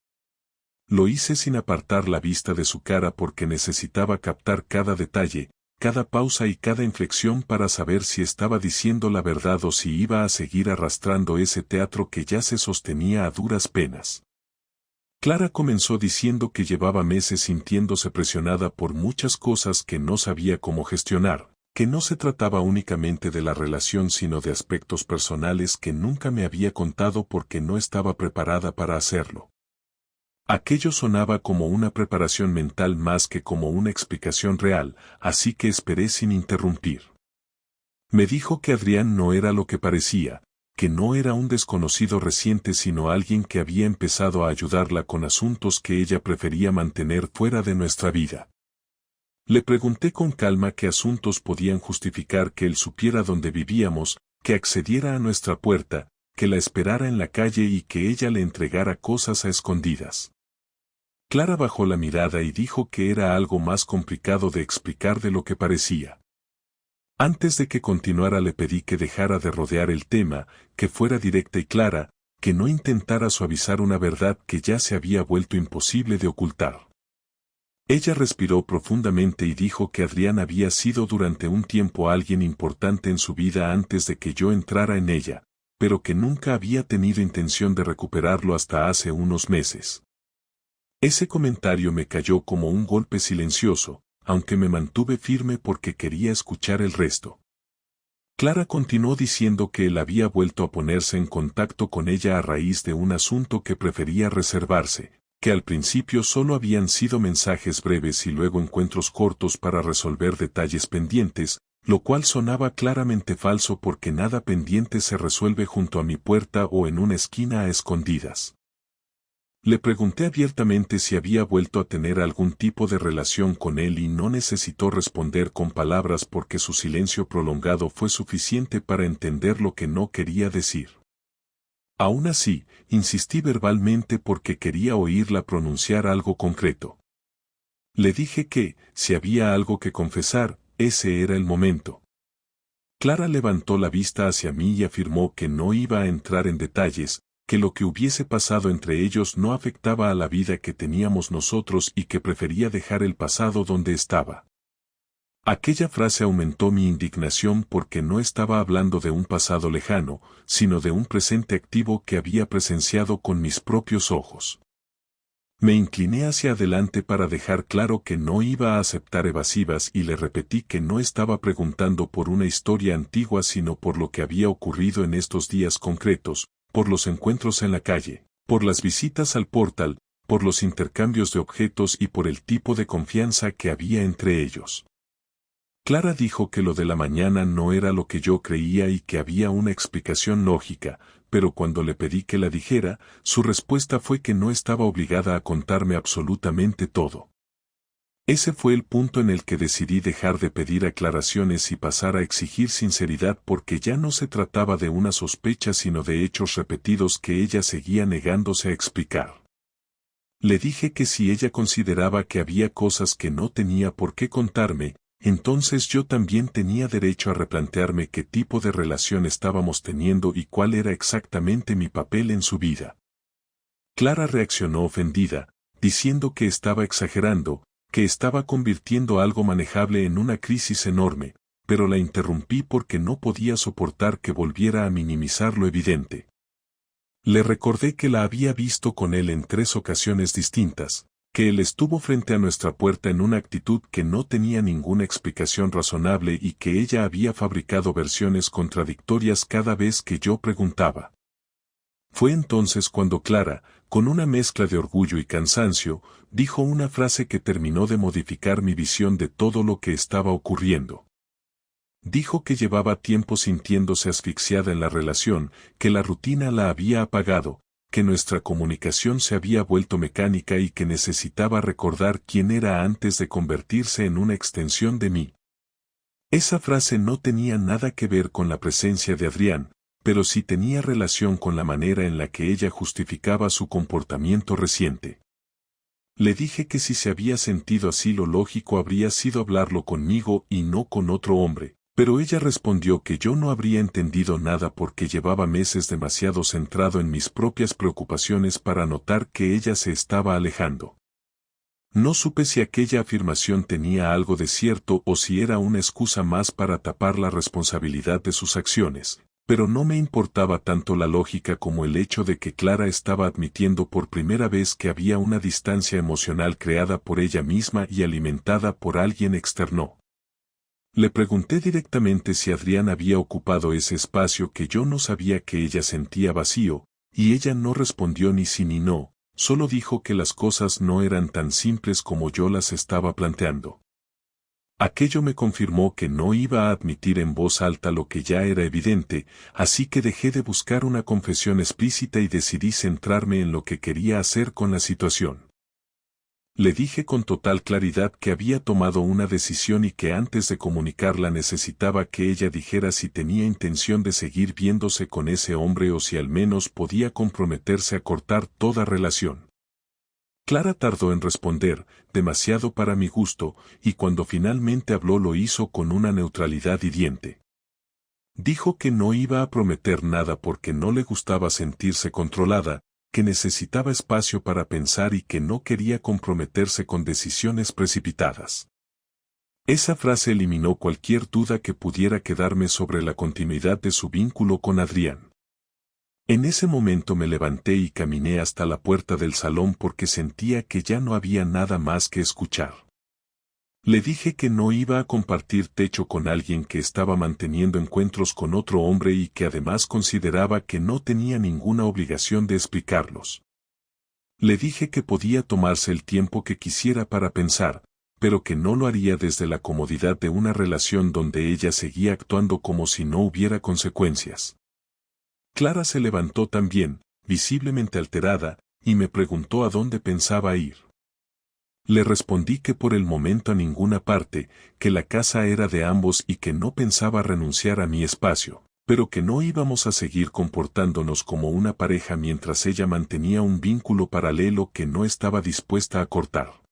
Lo hice sin apartar la vista de su cara porque necesitaba captar cada detalle, cada pausa y cada inflexión para saber si estaba diciendo la verdad o si iba a seguir arrastrando ese teatro que ya se sostenía a duras penas. Clara comenzó diciendo que llevaba meses sintiéndose presionada por muchas cosas que no sabía cómo gestionar, que no se trataba únicamente de la relación sino de aspectos personales que nunca me había contado porque no estaba preparada para hacerlo. Aquello sonaba como una preparación mental más que como una explicación real, así que esperé sin interrumpir. Me dijo que Adrián no era lo que parecía, que no era un desconocido reciente sino alguien que había empezado a ayudarla con asuntos que ella prefería mantener fuera de nuestra vida. Le pregunté con calma qué asuntos podían justificar que él supiera dónde vivíamos, que accediera a nuestra puerta, que la esperara en la calle y que ella le entregara cosas a escondidas. Clara bajó la mirada y dijo que era algo más complicado de explicar de lo que parecía. Antes de que continuara le pedí que dejara de rodear el tema, que fuera directa y clara, que no intentara suavizar una verdad que ya se había vuelto imposible de ocultar. Ella respiró profundamente y dijo que Adrián había sido durante un tiempo alguien importante en su vida antes de que yo entrara en ella, pero que nunca había tenido intención de recuperarlo hasta hace unos meses. Ese comentario me cayó como un golpe silencioso, aunque me mantuve firme porque quería escuchar el resto. Clara continuó diciendo que él había vuelto a ponerse en contacto con ella a raíz de un asunto que prefería reservarse, que al principio solo habían sido mensajes breves y luego encuentros cortos para resolver detalles pendientes, lo cual sonaba claramente falso porque nada pendiente se resuelve junto a mi puerta o en una esquina a escondidas. Le pregunté abiertamente si había vuelto a tener algún tipo de relación con él y no necesitó responder con palabras porque su silencio prolongado fue suficiente para entender lo que no quería decir. Aún así, insistí verbalmente porque quería oírla pronunciar algo concreto. Le dije que, si había algo que confesar, ese era el momento. Clara levantó la vista hacia mí y afirmó que no iba a entrar en detalles, que lo que hubiese pasado entre ellos no afectaba a la vida que teníamos nosotros y que prefería dejar el pasado donde estaba. Aquella frase aumentó mi indignación porque no estaba hablando de un pasado lejano, sino de un presente activo que había presenciado con mis propios ojos. Me incliné hacia adelante para dejar claro que no iba a aceptar evasivas y le repetí que no estaba preguntando por una historia antigua sino por lo que había ocurrido en estos días concretos, por los encuentros en la calle, por las visitas al portal, por los intercambios de objetos y por el tipo de confianza que había entre ellos. Clara dijo que lo de la mañana no era lo que yo creía y que había una explicación lógica, pero cuando le pedí que la dijera, su respuesta fue que no estaba obligada a contarme absolutamente todo. Ese fue el punto en el que decidí dejar de pedir aclaraciones y pasar a exigir sinceridad porque ya no se trataba de una sospecha sino de hechos repetidos que ella seguía negándose a explicar. Le dije que si ella consideraba que había cosas que no tenía por qué contarme, entonces yo también tenía derecho a replantearme qué tipo de relación estábamos teniendo y cuál era exactamente mi papel en su vida. Clara reaccionó ofendida, diciendo que estaba exagerando, que estaba convirtiendo algo manejable en una crisis enorme, pero la interrumpí porque no podía soportar que volviera a minimizar lo evidente. Le recordé que la había visto con él en 3 ocasiones distintas, que él estuvo frente a nuestra puerta en una actitud que no tenía ninguna explicación razonable y que ella había fabricado versiones contradictorias cada vez que yo preguntaba. Fue entonces cuando Clara, con una mezcla de orgullo y cansancio, dijo una frase que terminó de modificar mi visión de todo lo que estaba ocurriendo. Dijo que llevaba tiempo sintiéndose asfixiada en la relación, que la rutina la había apagado, que nuestra comunicación se había vuelto mecánica y que necesitaba recordar quién era antes de convertirse en una extensión de mí. Esa frase no tenía nada que ver con la presencia de Adrián, pero sí tenía relación con la manera en la que ella justificaba su comportamiento reciente. Le dije que si se había sentido así lo lógico habría sido hablarlo conmigo y no con otro hombre. Pero ella respondió que yo no habría entendido nada porque llevaba meses demasiado centrado en mis propias preocupaciones para notar que ella se estaba alejando. No supe si aquella afirmación tenía algo de cierto o si era una excusa más para tapar la responsabilidad de sus acciones, pero no me importaba tanto la lógica como el hecho de que Clara estaba admitiendo por primera vez que había una distancia emocional creada por ella misma y alimentada por alguien externo. Le pregunté directamente si Adrián había ocupado ese espacio que yo no sabía que ella sentía vacío, y ella no respondió ni sí ni no, solo dijo que las cosas no eran tan simples como yo las estaba planteando. Aquello me confirmó que no iba a admitir en voz alta lo que ya era evidente, así que dejé de buscar una confesión explícita y decidí centrarme en lo que quería hacer con la situación. Le dije con total claridad que había tomado una decisión y que antes de comunicarla necesitaba que ella dijera si tenía intención de seguir viéndose con ese hombre o si al menos podía comprometerse a cortar toda relación. Clara tardó en responder, demasiado para mi gusto, y cuando finalmente habló lo hizo con una neutralidad hiriente. Dijo que no iba a prometer nada porque no le gustaba sentirse controlada, que necesitaba espacio para pensar y que no quería comprometerse con decisiones precipitadas. Esa frase eliminó cualquier duda que pudiera quedarme sobre la continuidad de su vínculo con Adrián. En ese momento me levanté y caminé hasta la puerta del salón porque sentía que ya no había nada más que escuchar. Le dije que no iba a compartir techo con alguien que estaba manteniendo encuentros con otro hombre y que además consideraba que no tenía ninguna obligación de explicarlos. Le dije que podía tomarse el tiempo que quisiera para pensar, pero que no lo haría desde la comodidad de una relación donde ella seguía actuando como si no hubiera consecuencias. Clara se levantó también, visiblemente alterada, y me preguntó a dónde pensaba ir. Le respondí que por el momento a ninguna parte, que la casa era de ambos y que no pensaba renunciar a mi espacio, pero que no íbamos a seguir comportándonos como una pareja mientras ella mantenía un vínculo paralelo que no estaba dispuesta a cortar.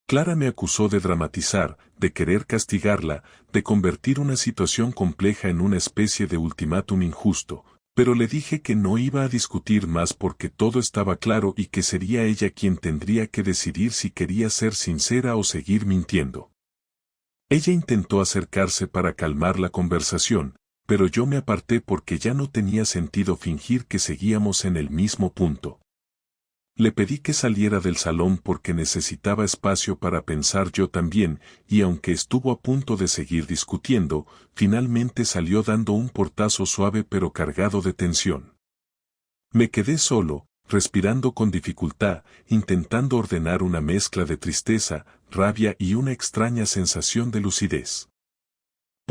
Clara me acusó de dramatizar, de querer castigarla, de convertir una situación compleja en una especie de ultimátum injusto, pero le dije que no iba a discutir más porque todo estaba claro y que sería ella quien tendría que decidir si quería ser sincera o seguir mintiendo. Ella intentó acercarse para calmar la conversación, pero yo me aparté porque ya no tenía sentido fingir que seguíamos en el mismo punto. Le pedí que saliera del salón porque necesitaba espacio para pensar yo también, y aunque estuvo a punto de seguir discutiendo, finalmente salió dando un portazo suave pero cargado de tensión. Me quedé solo, respirando con dificultad, intentando ordenar una mezcla de tristeza, rabia y una extraña sensación de lucidez.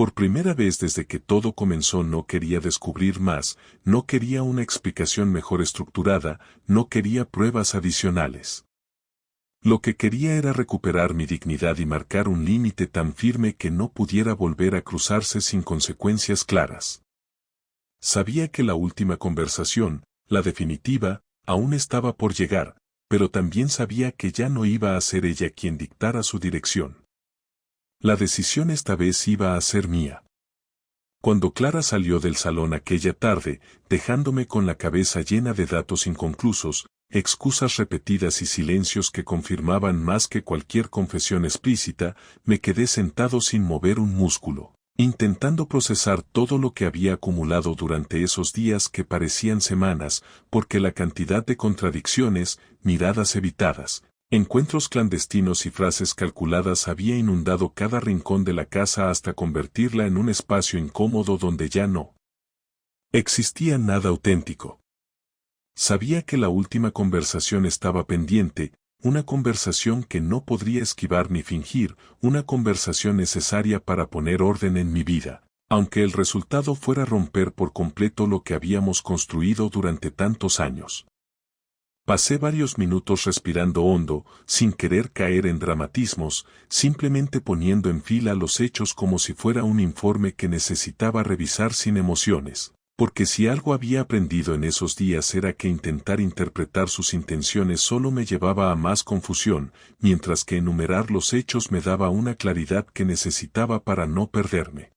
Por primera vez desde que todo comenzó no quería descubrir más, no quería una explicación mejor estructurada, no quería pruebas adicionales. Lo que quería era recuperar mi dignidad y marcar un límite tan firme que no pudiera volver a cruzarse sin consecuencias claras. Sabía que la última conversación, la definitiva, aún estaba por llegar, pero también sabía que ya no iba a ser ella quien dictara su dirección. La decisión esta vez iba a ser mía. Cuando Clara salió del salón aquella tarde, dejándome con la cabeza llena de datos inconclusos, excusas repetidas y silencios que confirmaban más que cualquier confesión explícita, me quedé sentado sin mover un músculo, intentando procesar todo lo que había acumulado durante esos días que parecían semanas, porque la cantidad de contradicciones, miradas evitadas, encuentros clandestinos y frases calculadas había inundado cada rincón de la casa hasta convertirla en un espacio incómodo donde ya no existía nada auténtico. Sabía que la última conversación estaba pendiente, una conversación que no podría esquivar ni fingir, una conversación necesaria para poner orden en mi vida, aunque el resultado fuera romper por completo lo que habíamos construido durante tantos años. Pasé varios minutos respirando hondo, sin querer caer en dramatismos, simplemente poniendo en fila los hechos como si fuera un informe que necesitaba revisar sin emociones, porque si algo había aprendido en esos días era que intentar interpretar sus intenciones solo me llevaba a más confusión, mientras que enumerar los hechos me daba una claridad que necesitaba para no perderme.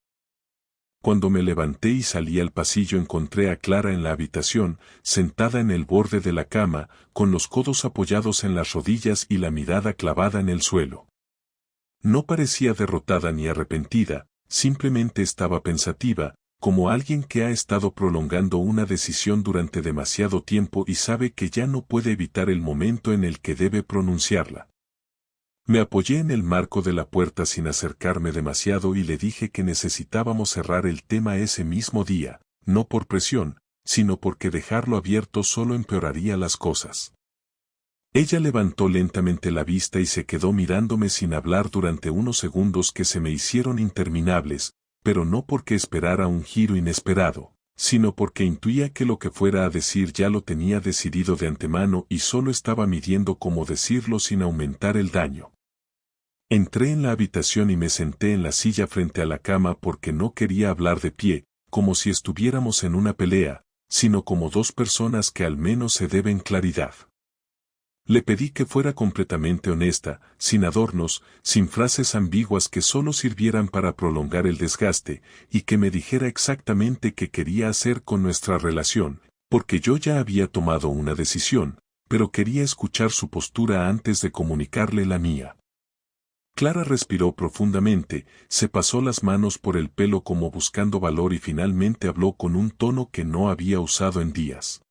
Cuando me levanté y salí al pasillo encontré a Clara en la habitación, sentada en el borde de la cama, con los codos apoyados en las rodillas y la mirada clavada en el suelo. No parecía derrotada ni arrepentida, simplemente estaba pensativa, como alguien que ha estado prolongando una decisión durante demasiado tiempo y sabe que ya no puede evitar el momento en el que debe pronunciarla. Me apoyé en el marco de la puerta sin acercarme demasiado y le dije que necesitábamos cerrar el tema ese mismo día, no por presión, sino porque dejarlo abierto solo empeoraría las cosas. Ella levantó lentamente la vista y se quedó mirándome sin hablar durante unos segundos que se me hicieron interminables, pero no porque esperara un giro inesperado, sino porque intuía que lo que fuera a decir ya lo tenía decidido de antemano y solo estaba midiendo cómo decirlo sin aumentar el daño. Entré en la habitación y me senté en la silla frente a la cama porque no quería hablar de pie, como si estuviéramos en una pelea, sino como dos personas que al menos se deben claridad. Le pedí que fuera completamente honesta, sin adornos, sin frases ambiguas que solo sirvieran para prolongar el desgaste, y que me dijera exactamente qué quería hacer con nuestra relación, porque yo ya había tomado una decisión, pero quería escuchar su postura antes de comunicarle la mía. Clara respiró profundamente, se pasó las manos por el pelo como buscando valor y finalmente habló con un tono que no había usado en días.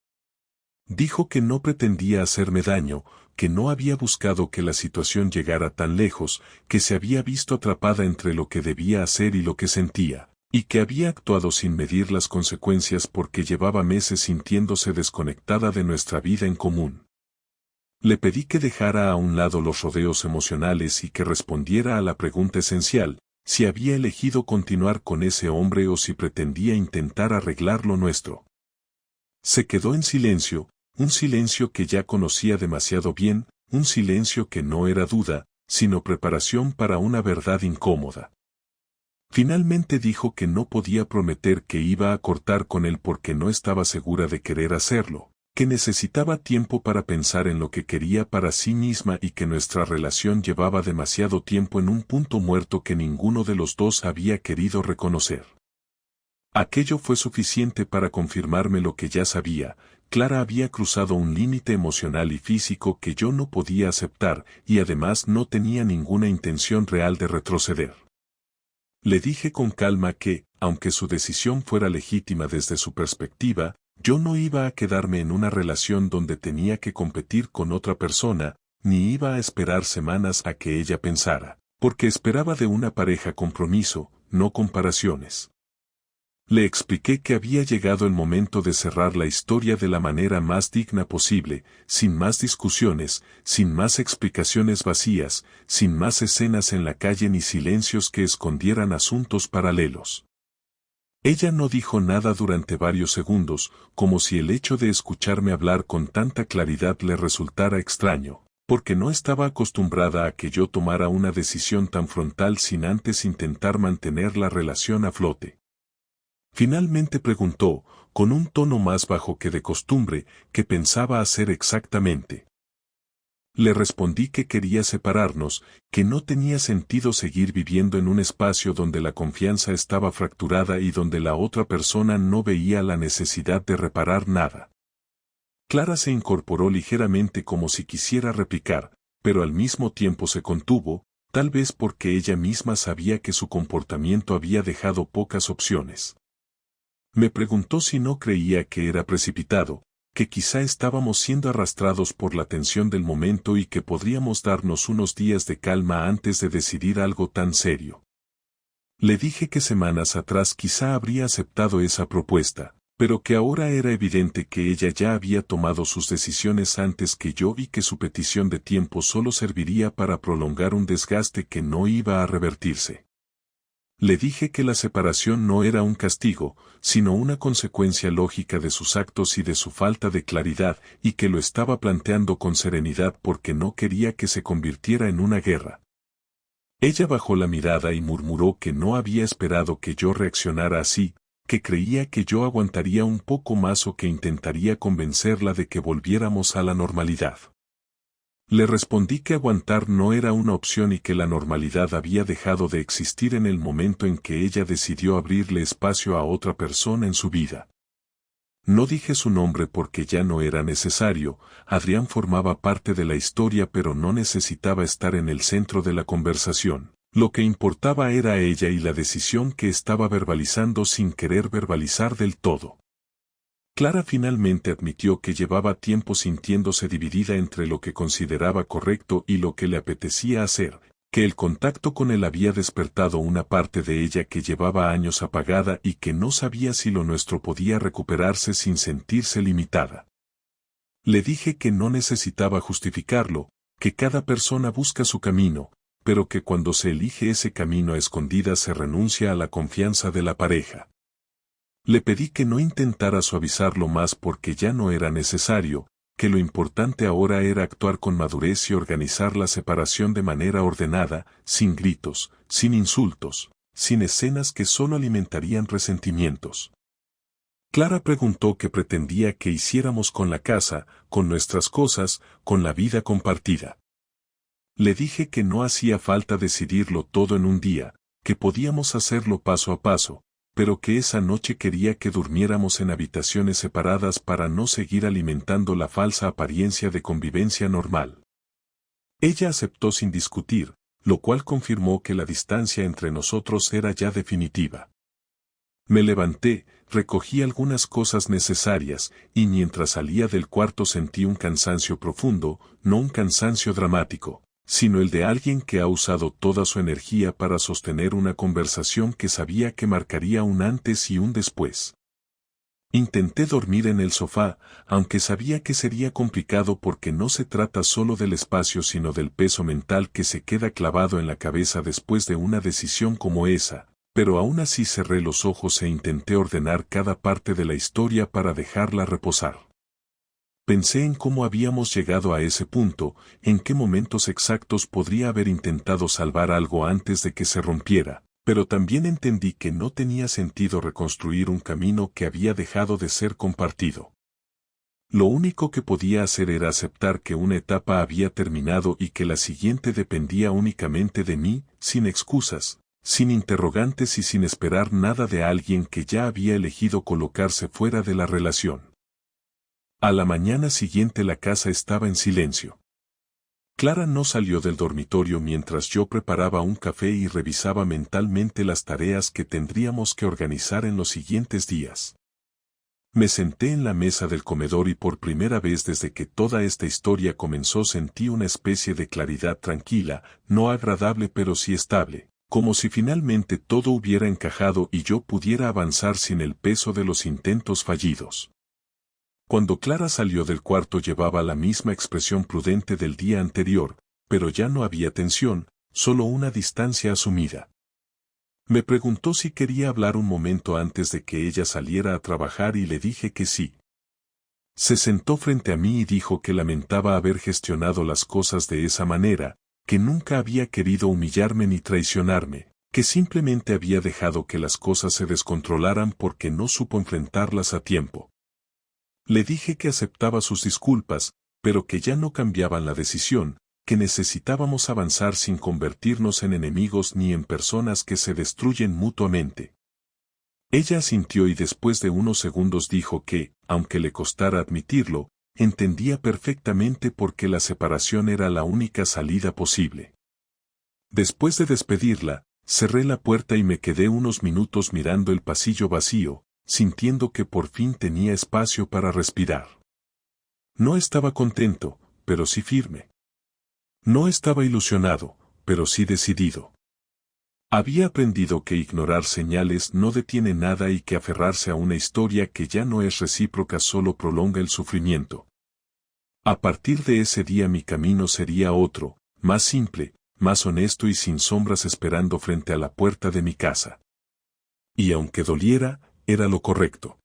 Dijo que no pretendía hacerme daño, que no había buscado que la situación llegara tan lejos, que se había visto atrapada entre lo que debía hacer y lo que sentía, y que había actuado sin medir las consecuencias porque llevaba meses sintiéndose desconectada de nuestra vida en común. Le pedí que dejara a un lado los rodeos emocionales y que respondiera a la pregunta esencial, si había elegido continuar con ese hombre o si pretendía intentar arreglar lo nuestro. Se quedó en silencio, un silencio que ya conocía demasiado bien, un silencio que no era duda, sino preparación para una verdad incómoda. Finalmente dijo que no podía prometer que iba a cortar con él porque no estaba segura de querer hacerlo, que necesitaba tiempo para pensar en lo que quería para sí misma y que nuestra relación llevaba demasiado tiempo en un punto muerto que ninguno de los dos había querido reconocer. Aquello fue suficiente para confirmarme lo que ya sabía. Clara había cruzado un límite emocional y físico que yo no podía aceptar y además no tenía ninguna intención real de retroceder. Le dije con calma que, aunque su decisión fuera legítima desde su perspectiva, yo no iba a quedarme en una relación donde tenía que competir con otra persona, ni iba a esperar semanas a que ella pensara, porque esperaba de una pareja compromiso, no comparaciones. Le expliqué que había llegado el momento de cerrar la historia de la manera más digna posible, sin más discusiones, sin más explicaciones vacías, sin más escenas en la calle ni silencios que escondieran asuntos paralelos. Ella no dijo nada durante varios segundos, como si el hecho de escucharme hablar con tanta claridad le resultara extraño, porque no estaba acostumbrada a que yo tomara una decisión tan frontal sin antes intentar mantener la relación a flote. Finalmente preguntó, con un tono más bajo que de costumbre, qué pensaba hacer exactamente. Le respondí que quería separarnos, que no tenía sentido seguir viviendo en un espacio donde la confianza estaba fracturada y donde la otra persona no veía la necesidad de reparar nada. Clara se incorporó ligeramente como si quisiera replicar, pero al mismo tiempo se contuvo, tal vez porque ella misma sabía que su comportamiento había dejado pocas opciones. Me preguntó si no creía que era precipitado, que quizá estábamos siendo arrastrados por la tensión del momento y que podríamos darnos unos días de calma antes de decidir algo tan serio. Le dije que semanas atrás quizá habría aceptado esa propuesta, pero que ahora era evidente que ella ya había tomado sus decisiones antes que yo y que su petición de tiempo solo serviría para prolongar un desgaste que no iba a revertirse. Le dije que la separación no era un castigo, sino una consecuencia lógica de sus actos y de su falta de claridad, y que lo estaba planteando con serenidad porque no quería que se convirtiera en una guerra. Ella bajó la mirada y murmuró que no había esperado que yo reaccionara así, que creía que yo aguantaría un poco más o que intentaría convencerla de que volviéramos a la normalidad. Le respondí que aguantar no era una opción y que la normalidad había dejado de existir en el momento en que ella decidió abrirle espacio a otra persona en su vida. No dije su nombre porque ya no era necesario, Adrián formaba parte de la historia pero no necesitaba estar en el centro de la conversación. Lo que importaba era ella y la decisión que estaba verbalizando sin querer verbalizar del todo. Clara finalmente admitió que llevaba tiempo sintiéndose dividida entre lo que consideraba correcto y lo que le apetecía hacer, que el contacto con él había despertado una parte de ella que llevaba años apagada y que no sabía si lo nuestro podía recuperarse sin sentirse limitada. Le dije que no necesitaba justificarlo, que cada persona busca su camino, pero que cuando se elige ese camino a escondidas se renuncia a la confianza de la pareja. Le pedí que no intentara suavizarlo más porque ya no era necesario, que lo importante ahora era actuar con madurez y organizar la separación de manera ordenada, sin gritos, sin insultos, sin escenas que solo alimentarían resentimientos. Clara preguntó qué pretendía que hiciéramos con la casa, con nuestras cosas, con la vida compartida. Le dije que no hacía falta decidirlo todo en un día, que podíamos hacerlo paso a paso, pero que esa noche quería que durmiéramos en habitaciones separadas para no seguir alimentando la falsa apariencia de convivencia normal. Ella aceptó sin discutir, lo cual confirmó que la distancia entre nosotros era ya definitiva. Me levanté, recogí algunas cosas necesarias, y mientras salía del cuarto sentí un cansancio profundo, no un cansancio dramático, sino el de alguien que ha usado toda su energía para sostener una conversación que sabía que marcaría un antes y un después. Intenté dormir en el sofá, aunque sabía que sería complicado porque no se trata solo del espacio sino del peso mental que se queda clavado en la cabeza después de una decisión como esa, pero aún así cerré los ojos e intenté ordenar cada parte de la historia para dejarla reposar. Pensé en cómo habíamos llegado a ese punto, en qué momentos exactos podría haber intentado salvar algo antes de que se rompiera, pero también entendí que no tenía sentido reconstruir un camino que había dejado de ser compartido. Lo único que podía hacer era aceptar que una etapa había terminado y que la siguiente dependía únicamente de mí, sin excusas, sin interrogantes y sin esperar nada de alguien que ya había elegido colocarse fuera de la relación. A la mañana siguiente la casa estaba en silencio. Clara no salió del dormitorio mientras yo preparaba un café y revisaba mentalmente las tareas que tendríamos que organizar en los siguientes días. Me senté en la mesa del comedor y por primera vez desde que toda esta historia comenzó sentí una especie de claridad tranquila, no agradable pero sí estable, como si finalmente todo hubiera encajado y yo pudiera avanzar sin el peso de los intentos fallidos. Cuando Clara salió del cuarto llevaba la misma expresión prudente del día anterior, pero ya no había tensión, solo una distancia asumida. Me preguntó si quería hablar un momento antes de que ella saliera a trabajar y le dije que sí. Se sentó frente a mí y dijo que lamentaba haber gestionado las cosas de esa manera, que nunca había querido humillarme ni traicionarme, que simplemente había dejado que las cosas se descontrolaran porque no supo enfrentarlas a tiempo. Le dije que aceptaba sus disculpas, pero que ya no cambiaban la decisión, que necesitábamos avanzar sin convertirnos en enemigos ni en personas que se destruyen mutuamente. Ella asintió y después de unos segundos dijo que, aunque le costara admitirlo, entendía perfectamente por qué la separación era la única salida posible. Después de despedirla, cerré la puerta y me quedé unos minutos mirando el pasillo vacío, sintiendo que por fin tenía espacio para respirar. No estaba contento, pero sí firme. No estaba ilusionado, pero sí decidido. Había aprendido que ignorar señales no detiene nada y que aferrarse a una historia que ya no es recíproca solo prolonga el sufrimiento. A partir de ese día mi camino sería otro, más simple, más honesto y sin sombras esperando frente a la puerta de mi casa. Y aunque doliera, era lo correcto.